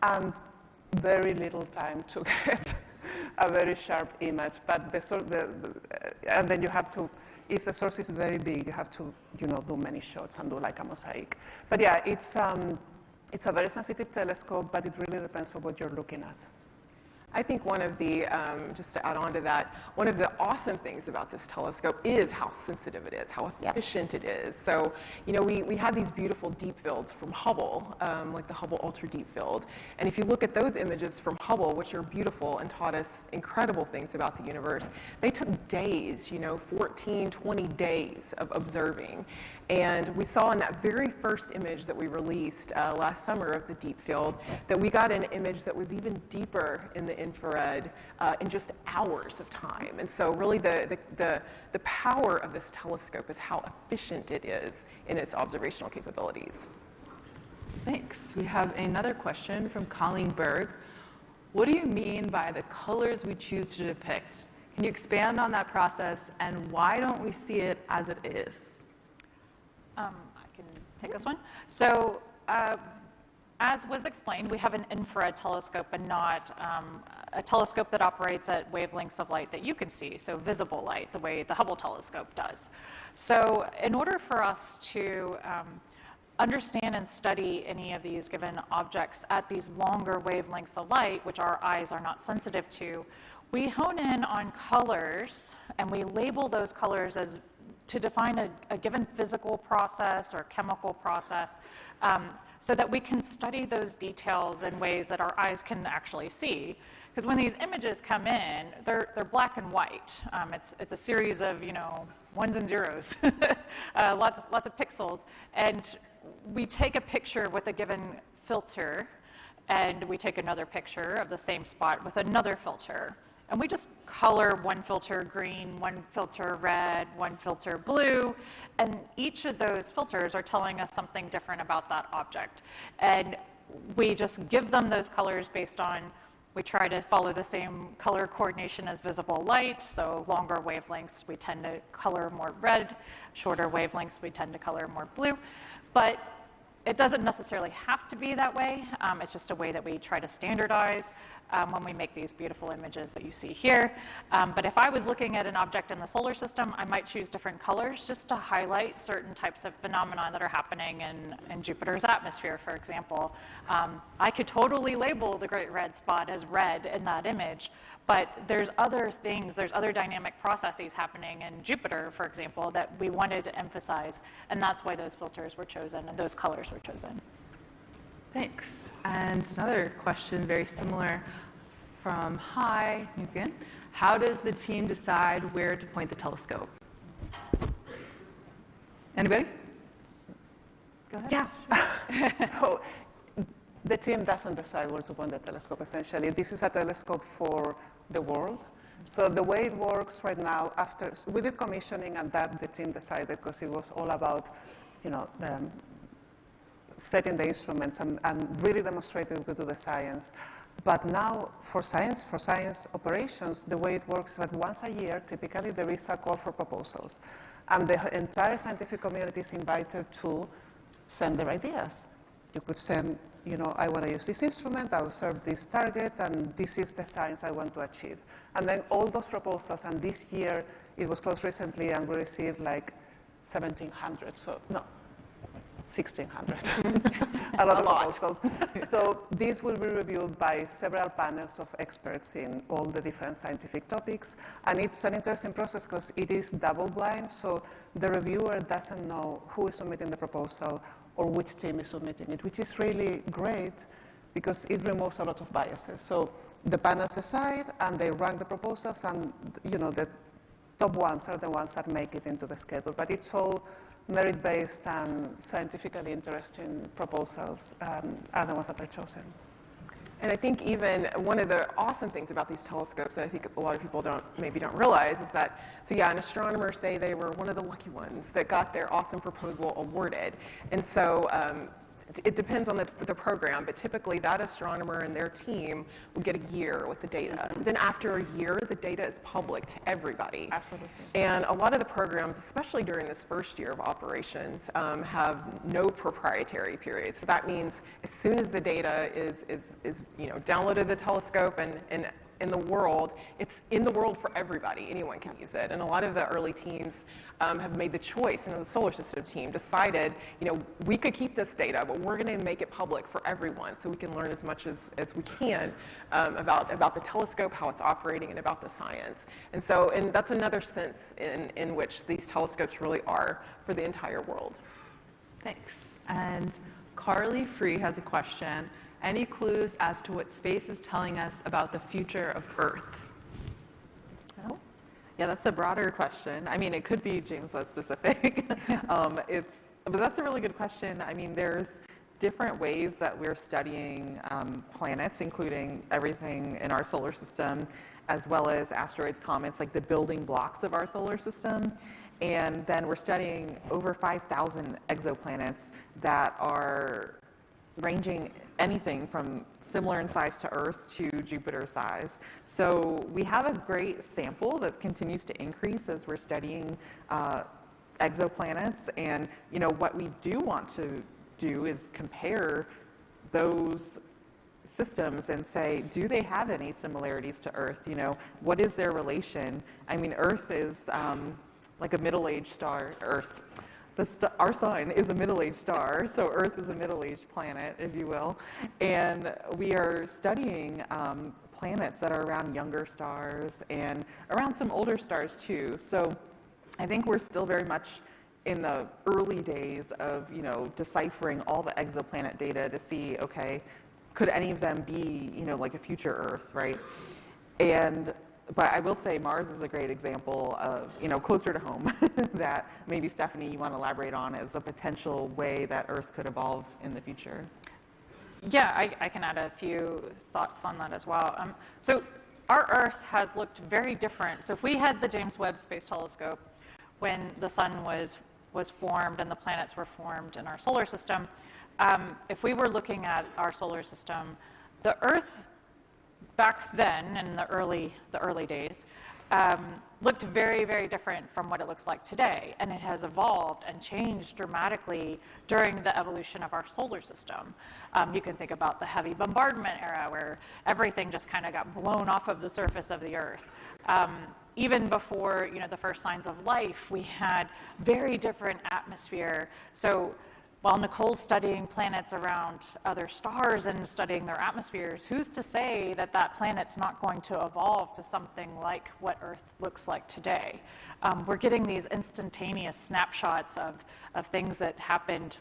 and very little time to get a very sharp image. But and then you have to, if the source is very big, you have to do many shots and do like a mosaic. But yeah, it's a very sensitive telescope, but it really depends on what you're looking at. I think one of the, just to add on to that, one of the awesome things about this telescope is how sensitive it is, how efficient it is. So, we have these beautiful deep fields from Hubble, like the Hubble Ultra Deep Field. And if you look at those images from Hubble, which are beautiful and taught us incredible things about the universe, they took days, 14, 20 days of observing. And we saw in that very first image that we released last summer of the deep field that we got an image that was even deeper in the infrared in just hours of time. And so really the power of this telescope is how efficient it is in its observational capabilities. Thanks. We have another question from Colleen Berg. What do you mean by the colors we choose to depict? Can you expand on that process, and why don't we see it as it is? I can take this one. So as was explained, we have an infrared telescope and not a telescope that operates at wavelengths of light that you can see, so visible light, the way the Hubble telescope does. So in order for us to understand and study any of these given objects at these longer wavelengths of light, which our eyes are not sensitive to, we hone in on colors and we label those colors as to define a given physical process or chemical process so that we can study those details in ways that our eyes can actually see. Because when these images come in, they're black and white. It's a series of ones and zeros, lots of pixels, and we take a picture with a given filter, and we take another picture of the same spot with another filter. And we just color one filter green, one filter red, one filter blue, and each of those filters are telling us something different about that object. And we just give them those colors based on We try to follow the same color coordination as visible light, so longer wavelengths we tend to color more red, shorter wavelengths we tend to color more blue. But it doesn't necessarily have to be that way. It's just a way that we try to standardize when we make these beautiful images that you see here. But if I was looking at an object in the solar system, I might choose different colors just to highlight certain types of phenomena that are happening in Jupiter's atmosphere, for example. I could totally label the Great Red Spot as red in that image, but there's other things, there's other dynamic processes happening in Jupiter, for example, that we wanted to emphasize, and that's why those filters were chosen and those colors were chosen. Thanks. And another question very similar from nunca. How does the team decide where to point the telescope? Anybody? Go ahead. Yeah. So the team doesn't decide where to point the telescope, essentially. This is a telescope for the world. So the way it works right now, we did commissioning, and that the team decided because it was all about, setting the instruments and really demonstrating we could do the science. But now for science operations, the way it works is that once a year, typically there is a call for proposals. And the entire scientific community is invited to send their ideas. You could send, I want to use this instrument, I will serve this target, and this is the science I want to achieve. And then all those proposals, and this year, it was closed recently, and we received like 1,700, 1,600, a lot of proposals. So these will be reviewed by several panels of experts in all the different scientific topics. And it's an interesting process because it is double blind, so the reviewer doesn't know who is submitting the proposal or which team is submitting it, which is really great because it removes a lot of biases. So the panels decide and they rank the proposals, and the top ones are the ones that make it into the schedule. But it's all merit-based and scientifically interesting proposals are the ones that are chosen. And I think even one of the awesome things about these telescopes that I think a lot of people maybe don't realize is that, an astronomer say they were one of the lucky ones that got their awesome proposal awarded. And so it depends on the program, but typically that astronomer and their team would get a year with the data. Then after a year, the data is public to everybody. Absolutely. And a lot of the programs, especially during this first year of operations, have no proprietary period. So that means as soon as the data is downloaded to the telescope and in the world, it's in the world for everybody. Anyone can use it. And a lot of the early teams have made the choice, the solar system team decided, we could keep this data, but we're going to make it public for everyone so we can learn as much as we can about the telescope, how it's operating, and about the science. And that's another sense in which these telescopes really are for the entire world. Thanks. And Carly Free has a question. Any clues as to what space is telling us about the future of Earth? Oh, yeah, that's a broader question. I mean, it could be James Webb specific. But that's a really good question. I mean, there's different ways that we're studying planets, including everything in our solar system, as well as asteroids, comets, like the building blocks of our solar system. And then we're studying over 5,000 exoplanets that are ranging anything from similar in size to Earth to Jupiter size. So we have a great sample that continues to increase as we're studying exoplanets. And what we do want to do is compare those systems and say, do they have any similarities to Earth? What is their relation? I mean, Earth is like a middle-aged star. Our sun is a middle-aged star, so Earth is a middle-aged planet, if you will. And we are studying planets that are around younger stars and around some older stars too. So I think we're still very much in the early days of, deciphering all the exoplanet data to see, okay, could any of them be, like a future Earth, right? But I will say Mars is a great example of, closer to home that maybe, Stephanie, you want to elaborate on as a potential way that Earth could evolve in the future. Yeah, I can add a few thoughts on that as well. So our Earth has looked very different. So if we had the James Webb Space Telescope when the sun was formed and the planets were formed in our solar system, if we were looking at our solar system, the Earth back then, in the early days, looked very, very different from what it looks like today. And it has evolved and changed dramatically during the evolution of our solar system. You can think about the heavy bombardment era, where everything just kind of got blown off of the surface of the Earth. Even before, the first signs of life, we had very different atmosphere. So while Nicole's studying planets around other stars and studying their atmospheres, who's to say that that planet's not going to evolve to something like what Earth looks like today? We're getting these instantaneous snapshots of things that happened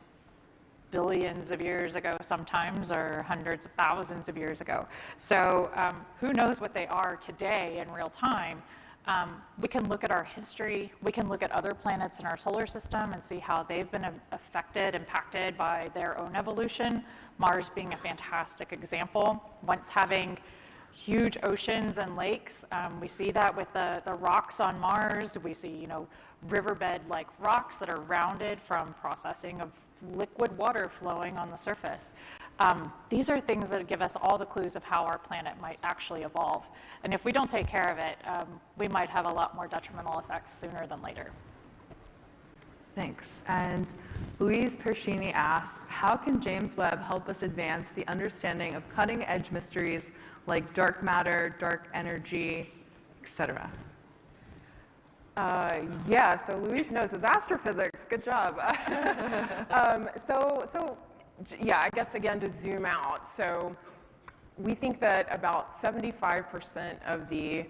billions of years ago sometimes, or hundreds of thousands of years ago. So who knows what they are today in real time? We can look at our history, we can look at other planets in our solar system and see how they've been affected, impacted by their own evolution. Mars being a fantastic example. Once having huge oceans and lakes, we see that with the rocks on Mars. We see, riverbed-like rocks that are rounded from processing of liquid water flowing on the surface. These are things that give us all the clues of how our planet might actually evolve. And if we don't take care of it, we might have a lot more detrimental effects sooner than later. Thanks. And Louise Pershini asks, how can James Webb help us advance the understanding of cutting-edge mysteries like dark matter, dark energy, etc.? Yeah, so Louise knows his astrophysics. Good job. Yeah, I guess again to zoom out. So we think that about 75% of the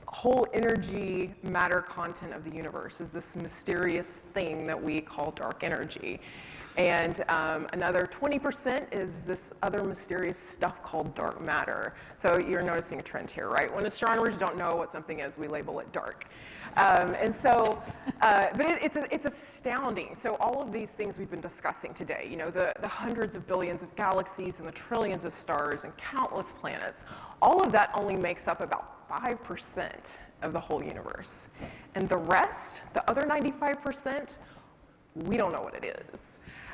whole energy matter content of the universe is this mysterious thing that we call dark energy. And another 20% is this other mysterious stuff called dark matter. So you're noticing a trend here, right? When astronomers don't know what something is, we label it dark. But it's astounding. So all of these things we've been discussing today, the hundreds of billions of galaxies and the trillions of stars and countless planets, all of that only makes up about 5% of the whole universe. And the rest, the other 95%, we don't know what it is.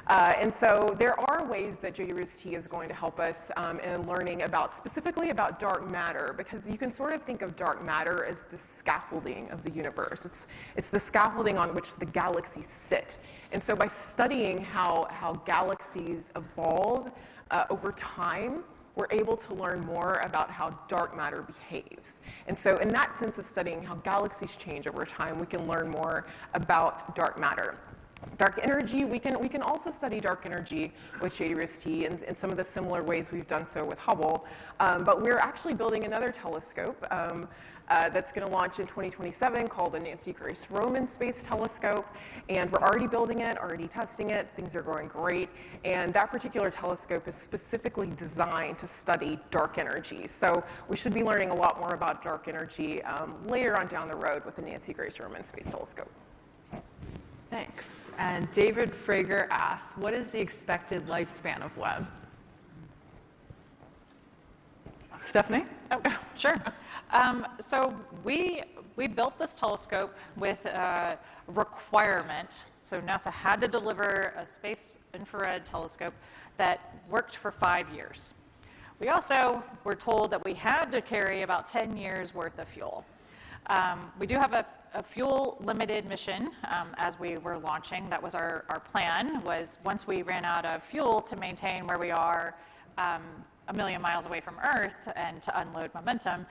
And so there are ways that JWST is going to help us in learning specifically about dark matter, because you can sort of think of dark matter as the scaffolding of the universe. It's the scaffolding on which the galaxies sit. And so by studying how galaxies evolve over time, we're able to learn more about how dark matter behaves. And so in that sense of studying how galaxies change over time, we can learn more about dark matter. Dark energy, we can also study dark energy with JWST in some of the similar ways we've done so with Hubble. But we're actually building another telescope that's going to launch in 2027 called the Nancy Grace Roman Space Telescope. And we're already building it, already testing it. Things are going great. And that particular telescope is specifically designed to study dark energy. So we should be learning a lot more about dark energy later on down the road with the Nancy Grace Roman Space Telescope. Thanks. And David Frager asks, what is the expected lifespan of Webb? Stephanie? Oh, sure. So we built this telescope with a requirement. So NASA had to deliver a space infrared telescope that worked for 5 years. We also were told that we had to carry about 10 years worth of fuel. We do have a fuel-limited mission as we were launching. That was our plan, was once we ran out of fuel to maintain where we are 1 million miles away from Earth and to unload momentum,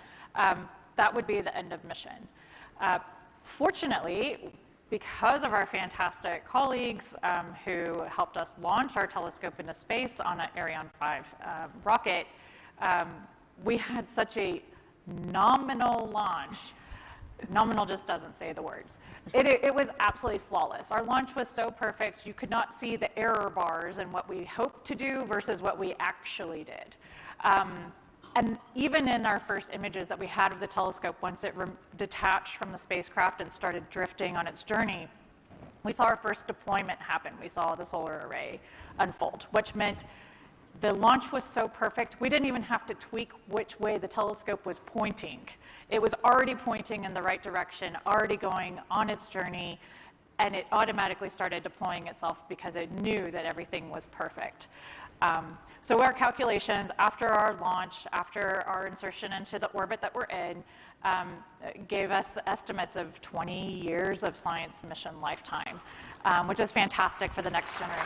that would be the end of mission. Fortunately, because of our fantastic colleagues who helped us launch our telescope into space on an Ariane 5 rocket, we had such a nominal launch. Nominal just doesn't say the words. It was absolutely flawless. Our launch was so perfect, you could not see the error bars in what we hoped to do versus what we actually did. And even in our first images that we had of the telescope, once it detached from the spacecraft and started drifting on its journey, we saw our first deployment happen. We saw the solar array unfold, which meant the launch was so perfect, we didn't even have to tweak which way the telescope was pointing. It was already pointing in the right direction, already going on its journey, and it automatically started deploying itself because it knew that everything was perfect. So our calculations after our launch, after our insertion into the orbit that we're in, gave us estimates of 20 years of science mission lifetime, which is fantastic for the next generation.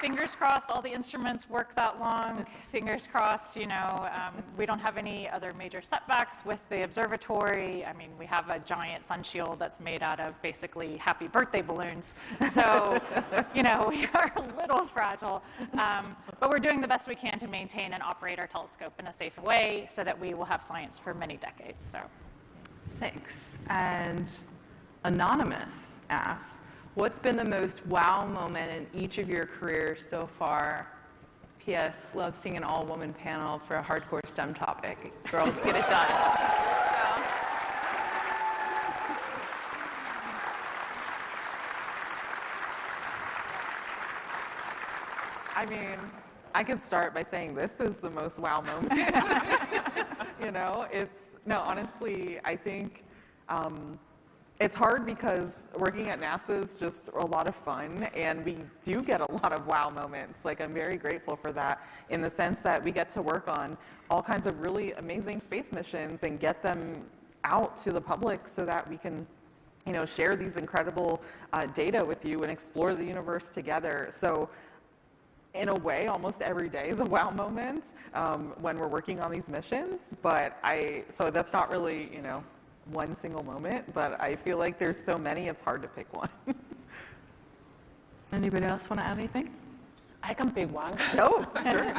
Fingers crossed all the instruments work that long. Fingers crossed, you know, we don't have any other major setbacks with the observatory. I mean, we have a giant sun shield that's made out of basically happy birthday balloons. So, you know, we are a little fragile. But we're doing the best we can to maintain and operate our telescope in a safe way so that we will have science for many decades. So, thanks. And Anonymous asks, what's been the most wow moment in each of your careers so far? P.S. Love seeing an all-woman panel for a hardcore STEM topic. Girls, get it done. I mean, I could start by saying this is the most wow moment. You know, honestly, I think it's hard because working at NASA is just a lot of fun, and we do get a lot of wow moments. Like, I'm very grateful for that in the sense that we get to work on all kinds of really amazing space missions and get them out to the public so that we can, you know, share these incredible data with you and explore the universe together. So in a way, almost every day is a wow moment when we're working on these missions. So that's not really, you know, one single moment, but I feel like there's so many, it's hard to pick one. Anybody else want to add anything? I can pick one. No, sure.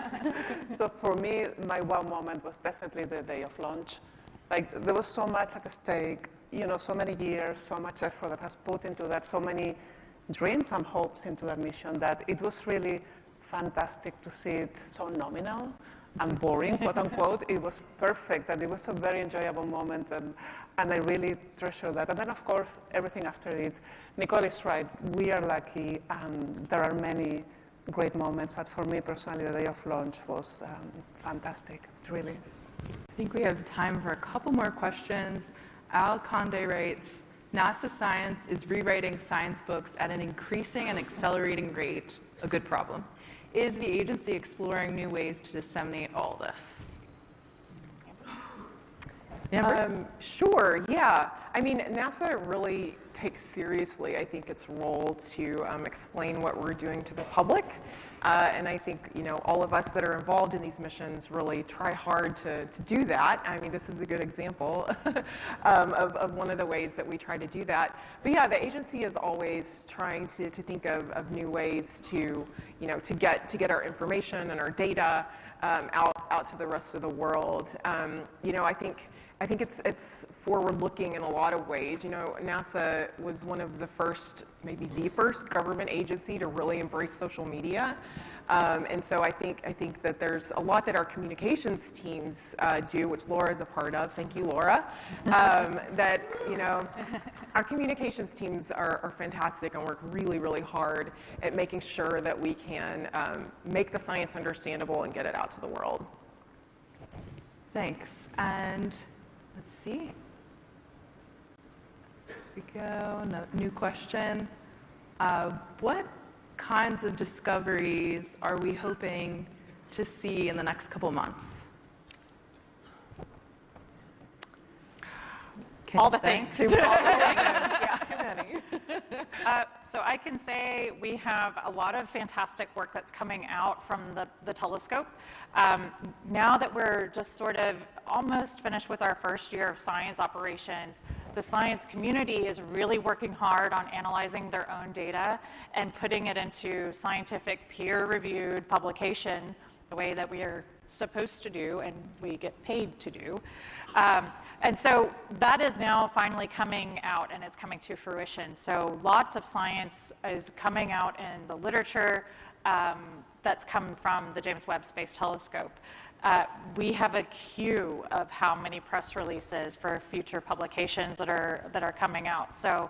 So for me, my wow moment was definitely the day of launch. Like, there was so much at stake, you know, so many years, so much effort that has put into that, so many dreams and hopes into that mission, that it was really fantastic to see it so nominal and boring, quote unquote. It was perfect, and it was a very enjoyable moment, and I really treasure that. And then, of course, everything after it. Nicole is right. We are lucky, and there are many great moments, but for me personally, the day of launch was fantastic, really. I think we have time for a couple more questions. Al Conde writes, NASA science is rewriting science books at an increasing and accelerating rate, a good problem. Is the agency exploring new ways to disseminate all this? Sure, yeah. I mean, NASA really takes seriously, I think, its role to explain what we're doing to the public. And I think, you know, all of us that are involved in these missions really try hard to do that. I mean, this is a good example of one of the ways that we try to do that. But yeah, the agency is always trying to think of new ways to, you know, to get our information and our data out to the rest of the world. You know, I think it's forward-looking in a lot of ways. You know, NASA was one of the first, maybe the first government agency to really embrace social media. And so I think that there's a lot that our communications teams do, which Laura is a part of. Thank you, Laura. That, you know, our communications teams are fantastic and work really, really hard at making sure that we can make the science understandable and get it out to the world. Thanks. And let's see. Here we go. No, new question. What kinds of discoveries are we hoping to see in the next couple months? All the things. Too many. So I can say we have a lot of fantastic work that's coming out from the telescope. Now that we're just sort of almost finished with our first year of science operations, the science community is really working hard on analyzing their own data and putting it into scientific peer-reviewed publication the way that we are supposed to do and we get paid to do. And so that is now finally coming out, and it's coming to fruition. So lots of science is coming out in the literature that's come from the James Webb Space Telescope. We have a queue of how many press releases for future publications that are coming out. So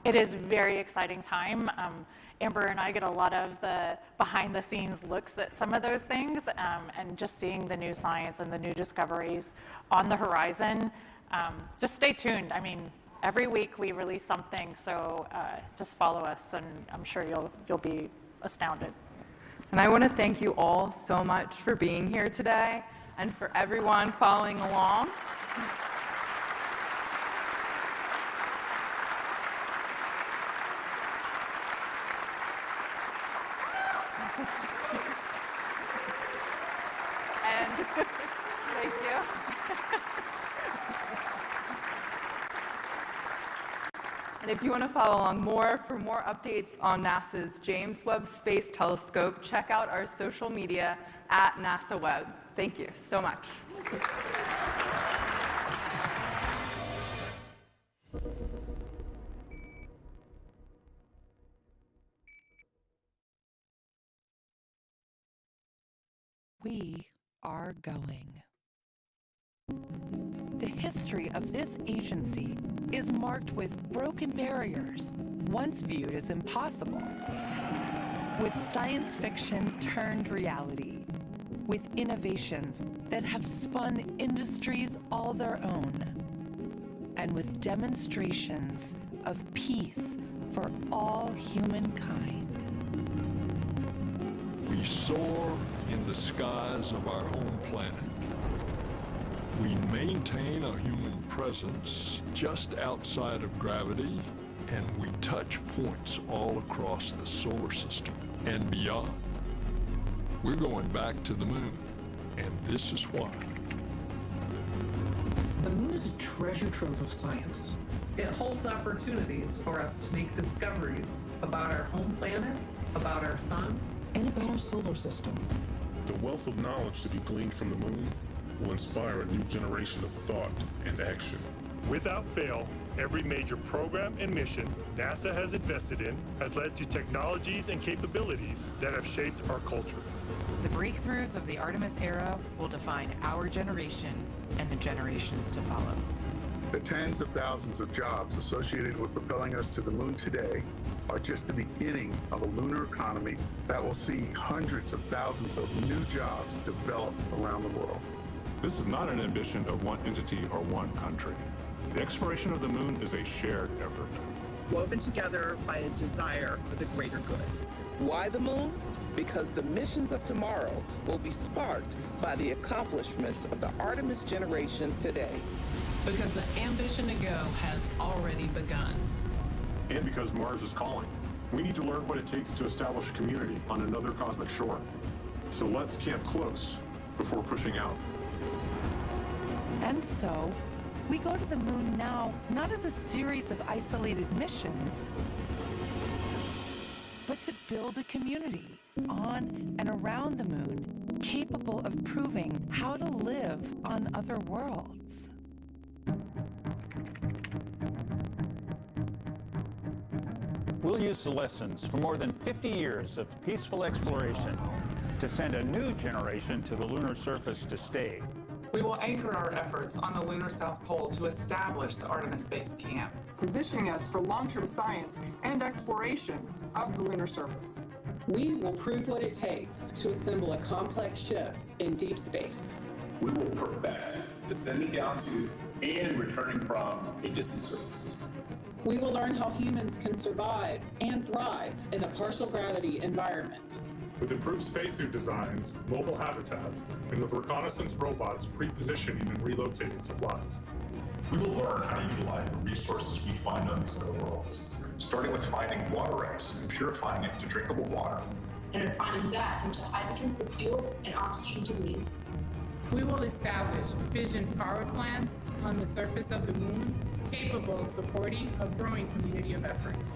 it is a very exciting time. Amber and I get a lot of the behind-the-scenes looks at some of those things, and just seeing the new science and the new discoveries on the horizon. Just stay tuned. I mean, every week we release something, so just follow us, and I'm sure you'll be astounded. And I want to thank you all so much for being here today and for everyone following along. And thank you. And if you want to follow along more, for more updates on NASA's James Webb Space Telescope, check out our social media at NASA Webb. Thank you so much. We are going. The history of this agency is marked with broken barriers, once viewed as impossible, with science fiction turned reality, with innovations that have spun industries all their own, and with demonstrations of peace for all humankind. We soar in the skies of our home planet. We maintain a human presence just outside of gravity, and we touch points all across the solar system and beyond. We're going back to the moon, and this is why. The moon is a treasure trove of science. It holds opportunities for us to make discoveries about our home planet, about our sun, and about our solar system. The wealth of knowledge to be gleaned from the moon will inspire a new generation of thought and action. Without fail, every major program and mission NASA has invested in has led to technologies and capabilities that have shaped our culture. The breakthroughs of the Artemis era will define our generation and the generations to follow. The tens of thousands of jobs associated with propelling us to the moon today are just the beginning of a lunar economy that will see hundreds of thousands of new jobs develop around the world. This is not an ambition of one entity or one country. The exploration of the moon is a shared effort, woven together by a desire for the greater good. Why the moon? Because the missions of tomorrow will be sparked by the accomplishments of the Artemis generation today. Because the ambition to go has already begun. and because Mars is calling. We need to learn what it takes to establish a community on another cosmic shore. So let's camp close before pushing out. And so, we go to the moon now, not as a series of isolated missions, but to build a community on and around the moon, capable of proving how to live on other worlds. We'll use the lessons from more than 50 years of peaceful exploration to send a new generation to the lunar surface to stay. We will anchor our efforts on the lunar South Pole to establish the Artemis Base Camp, positioning us for long-term science and exploration of the lunar surface. We will prove what it takes to assemble a complex ship in deep space. We will perfect descending down to and returning from a distant surface. We will learn how humans can survive and thrive in a partial gravity environment. With improved spacesuit designs, mobile habitats, and with reconnaissance robots pre-positioning and relocating supplies. We will learn how to utilize the resources we find on these other worlds, starting with finding water ice and purifying it to drinkable water. And refining that into hydrogen for fuel and oxygen to breathe. We will establish fission power plants on the surface of the moon, capable of supporting a growing community of efforts.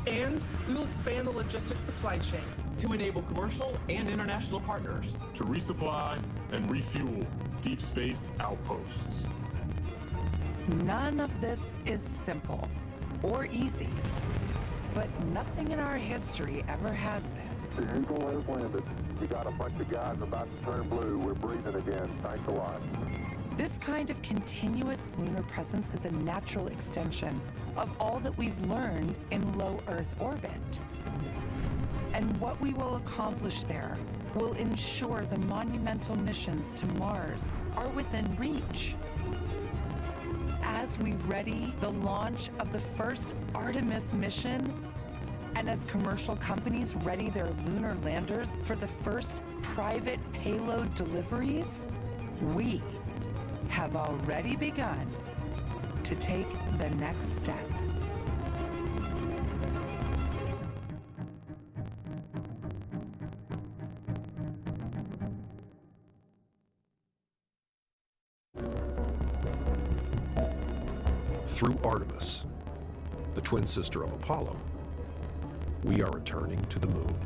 And we will expand the logistics supply chain to enable commercial and international partners to resupply and refuel deep space outposts. None of this is simple or easy, but nothing in our history ever has been. The Eagle has landed. We got a bunch of guys about to turn blue. We're breathing again. Thanks a lot. This kind of continuous lunar presence is a natural extension of all that we've learned in low Earth orbit. And what we will accomplish there will ensure the monumental missions to Mars are within reach. As as we ready the launch of the first Artemis mission, and as commercial companies ready their lunar landers for the first private payload deliveries, we have already begun to take the next step. Through Artemis, the twin sister of Apollo, we are returning to the moon.